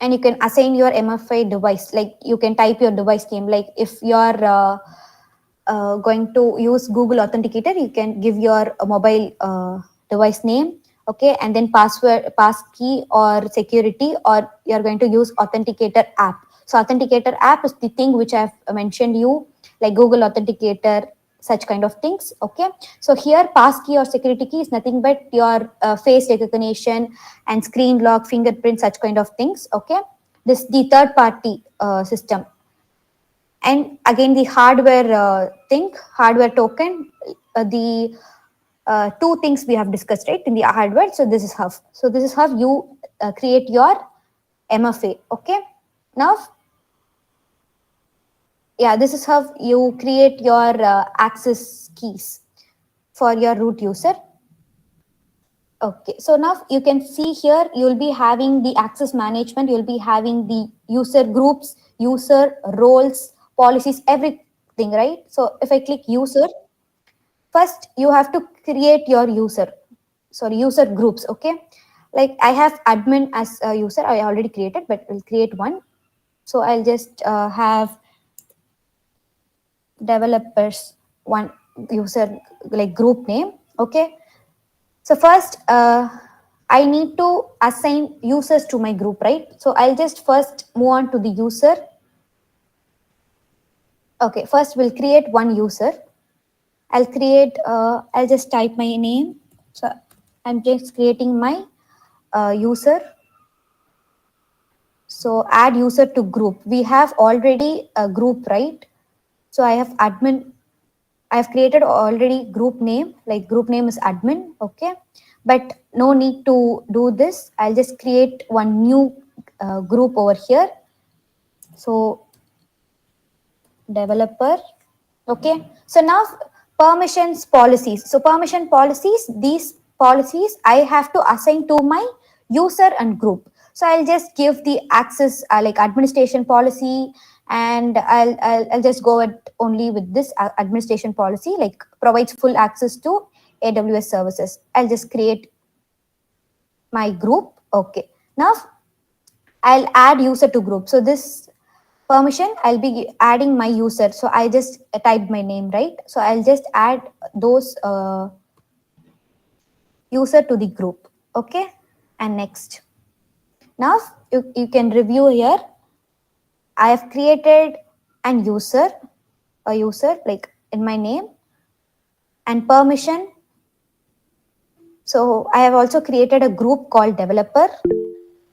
And you can assign your MFA device, like you can type your device name. Like if you're going to use Google Authenticator, you can give your mobile device name, okay, and then password, passkey, or security, or you're going to use Authenticator app. So Authenticator app is the thing which I've mentioned you, like Google Authenticator, such kind of things. Okay. So here passkey or security key is nothing but your face recognition and screen lock, fingerprint, such kind of things. Okay. This the third party system. And again, the hardware hardware token, the two things we have discussed, right, in the hardware. So this is how. So this is how you create your MFA. Okay. Now, yeah, this is how you create your access keys for your root user. Okay, so now you can see here, you'll be having the access management, you'll be having the user groups, user roles, policies, everything thing, right? So if I click user, first you have to create your user groups. Okay, like I have admin as a user, I already created, but we'll create one. So I'll just have developers one user, like group name. Okay, so first I need to assign users to my group, right? So I'll just first move on to the user. Okay, first we'll create one user. I'll just type my name. So I'm just creating my user. So add user to group. We have already a group, right? So I have admin. I have created already group name, like group name is admin. Okay, but no need to do this. I'll just create one new group over here. So developer. Okay, so now permissions policies. So permission policies, these policies I have to assign to my user and group. So I'll just give the access like administration policy, and I'll just go at only with this administration policy, like provides full access to AWS services. I'll just create my group. Okay, now I'll add user to group. So this permission, I'll be adding my user. So I just typed my name, right? So I'll just add those user to the group. Okay, and next. Now you can review here. I have created an user, a user like in my name, and permission. So I have also created a group called developer,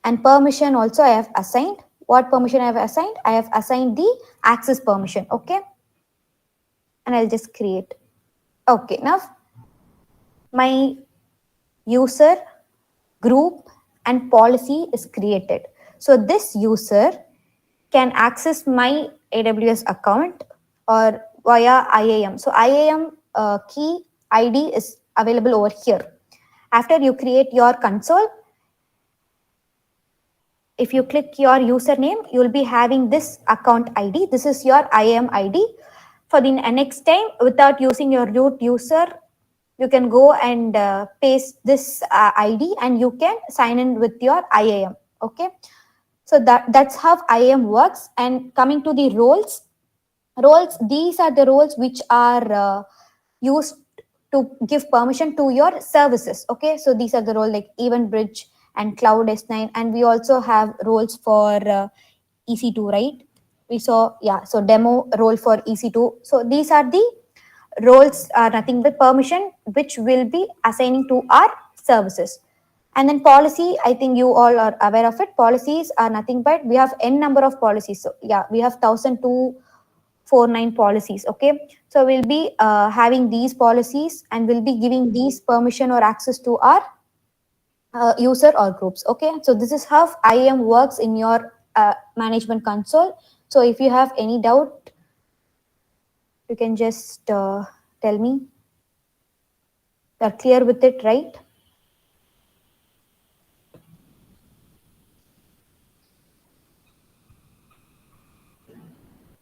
and permission also I have assigned. What permission I have assigned? I have assigned the access permission. Okay, and I'll just create. Okay, now my user, group, and policy is created. So this user can access my AWS account or via IAM. So IAM key ID is available over here. After you create your console, if you click your username, you will be having this account ID. This is your IAM ID. For the next time, without using your root user, you can go and paste this ID and you can sign in with your IAM. Okay, so that's how IAM works. And coming to the roles, these are the roles which are used to give permission to your services. Okay, so these are the role like Event Bridge and Cloud S9, and we also have roles for EC2, right? We saw, yeah, so demo role for EC2. So these are the roles, are nothing but permission which will be assigning to our services. And then policy, I think you all are aware of it. Policies are nothing but we have n number of policies. So yeah, we have 1249 policies. Okay, so we'll be having these policies and we'll be giving these permission or access to our user or groups. Okay, so this is how IAM works in your management console. So if you have any doubt, you can just tell me. You're clear with it, right?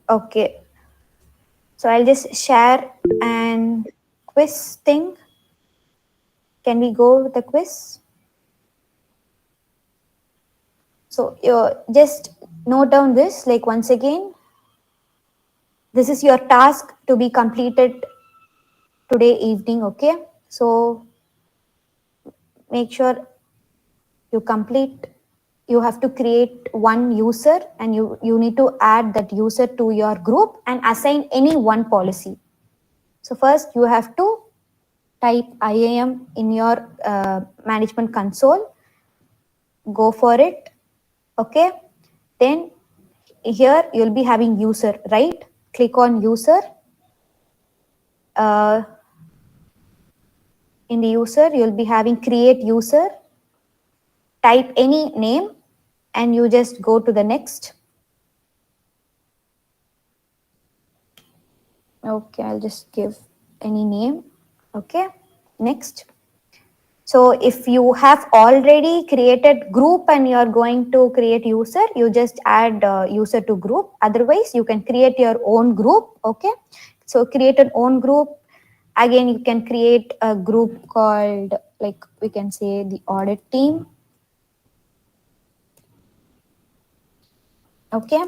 Okay, so I'll just share an quiz thing. Can we go with the quiz? So you just note down this, like once again, this is your task to be completed today evening. Okay, so make sure you complete. You have to create one user and you need to add that user to your group and assign any one policy. So first you have to type IAM in your management console. Go for it. Okay, then here you'll be having user, right? Click on user. In the user, you'll be having create user. Type any name and you just go to the next. Okay, I'll just give any name. Okay, next. So if you have already created group and you are going to create user, you just add user to group. Otherwise, you can create your own group. Okay. So create an own group. Again, you can create a group called, like we can say, the audit team. Okay.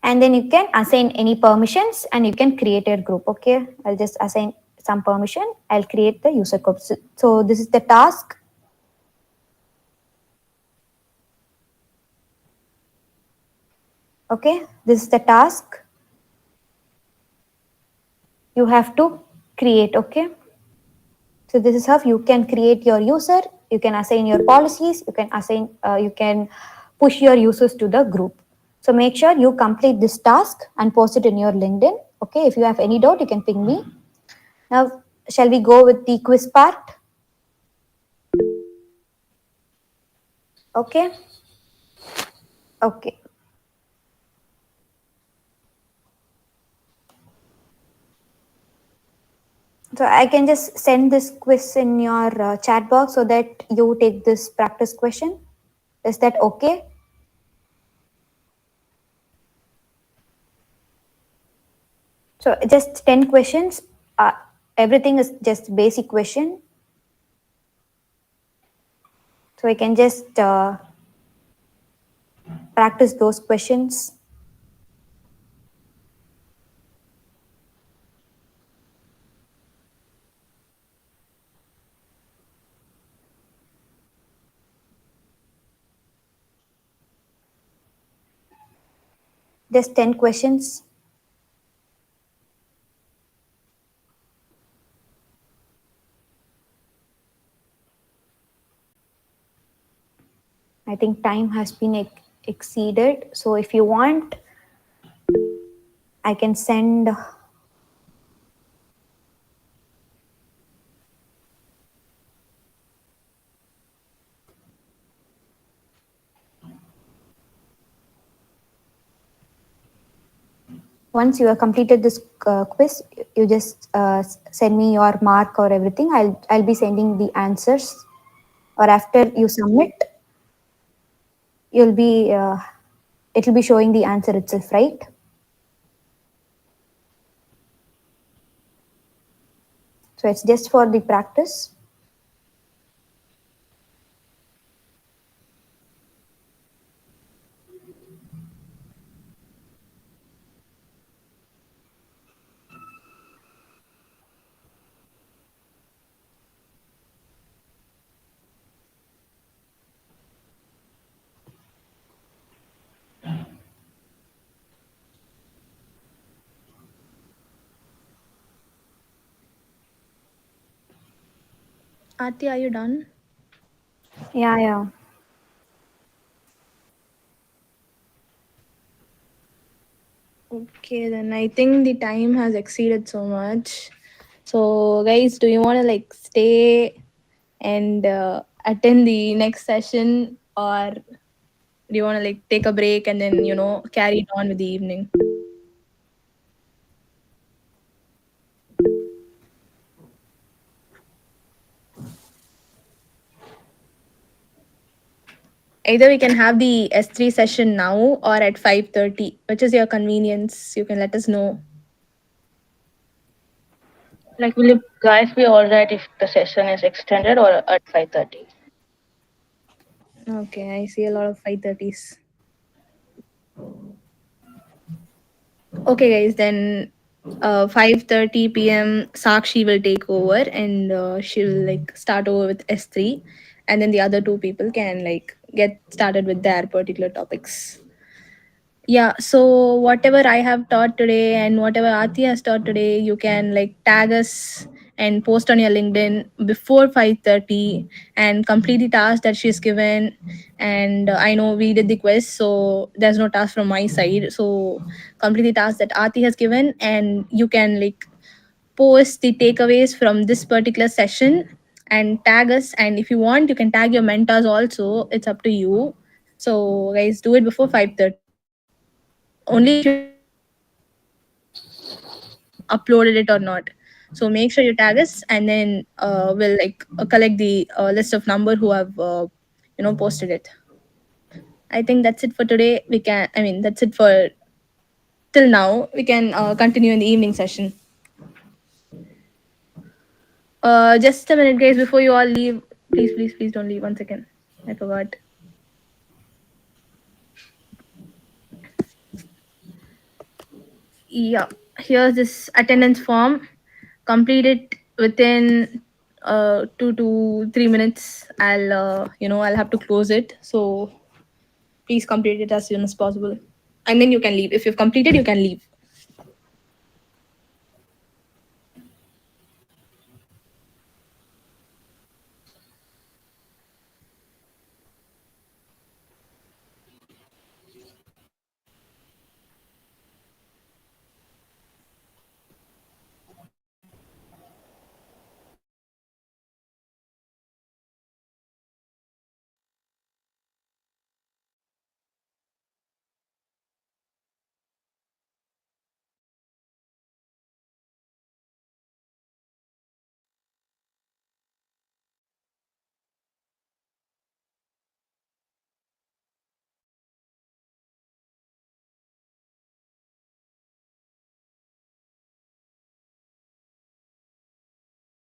And then you can assign any permissions and you can create a group. Okay. I'll just assign some permission. I'll create the user group. So this is the task. Okay, this is the task you have to create. Okay, so this is how you can create your user. You can assign your policies. You can assign. You can push your users to the group. So make sure you complete this task and post it in your LinkedIn. Okay, if you have any doubt, you can ping me. Now, shall we go with the quiz part? Okay. Okay. So I can just send this quiz in your chat box so that you take this practice question. Is that okay? So just 10 questions. Uh, Everything is just basic question. So I can just practice those questions. Just 10 questions. I think time has been exceeded. So if you want, I can send. Once you have completed this quiz, you just send me your mark or everything. I'll be sending the answers. Or after you submit, you'll be it'll be showing the answer itself, right? So it's just for the practice. Aarti, are you done? Yeah, yeah. Okay, then I think the time has exceeded so much. So, guys, do you want to like stay and attend the next session, or do you want to like take a break and then carry it on with the evening? Either we can have the S3 session now or at 5:30, which is your convenience. You can let us know. Like, will you guys be alright if the session is extended or at 5:30? Okay, I see a lot of 5:30s. Okay, guys, then 5:30 p.m. Sakshi will take over and she'll like start over with S3, and then the other two people can like get started with their particular topics. Yeah, so whatever I have taught today and whatever Aati has taught today, you can like tag us and post on your LinkedIn before 5:30 and complete the task that she's given. And I know we did the quiz, so there's no task from my side. So complete the task that Aati has given, and you can like post the takeaways from this particular session and tag us. And if you want, you can tag your mentors also. It's up to you. So guys, do it before 5:30. Only if you have uploaded it or not. So make sure you tag us, and then we'll like collect the list of number who have posted it. I think that's it for today. That's it for till now. We can continue in the evening session. Just a minute, guys, before you all leave. Please, please, please don't leave. 1 second. I forgot. Yeah, here's this attendance form. Complete it within 2 to 3 minutes. I'll have to close it. So please complete it as soon as possible. And then you can leave. If you've completed, you can leave.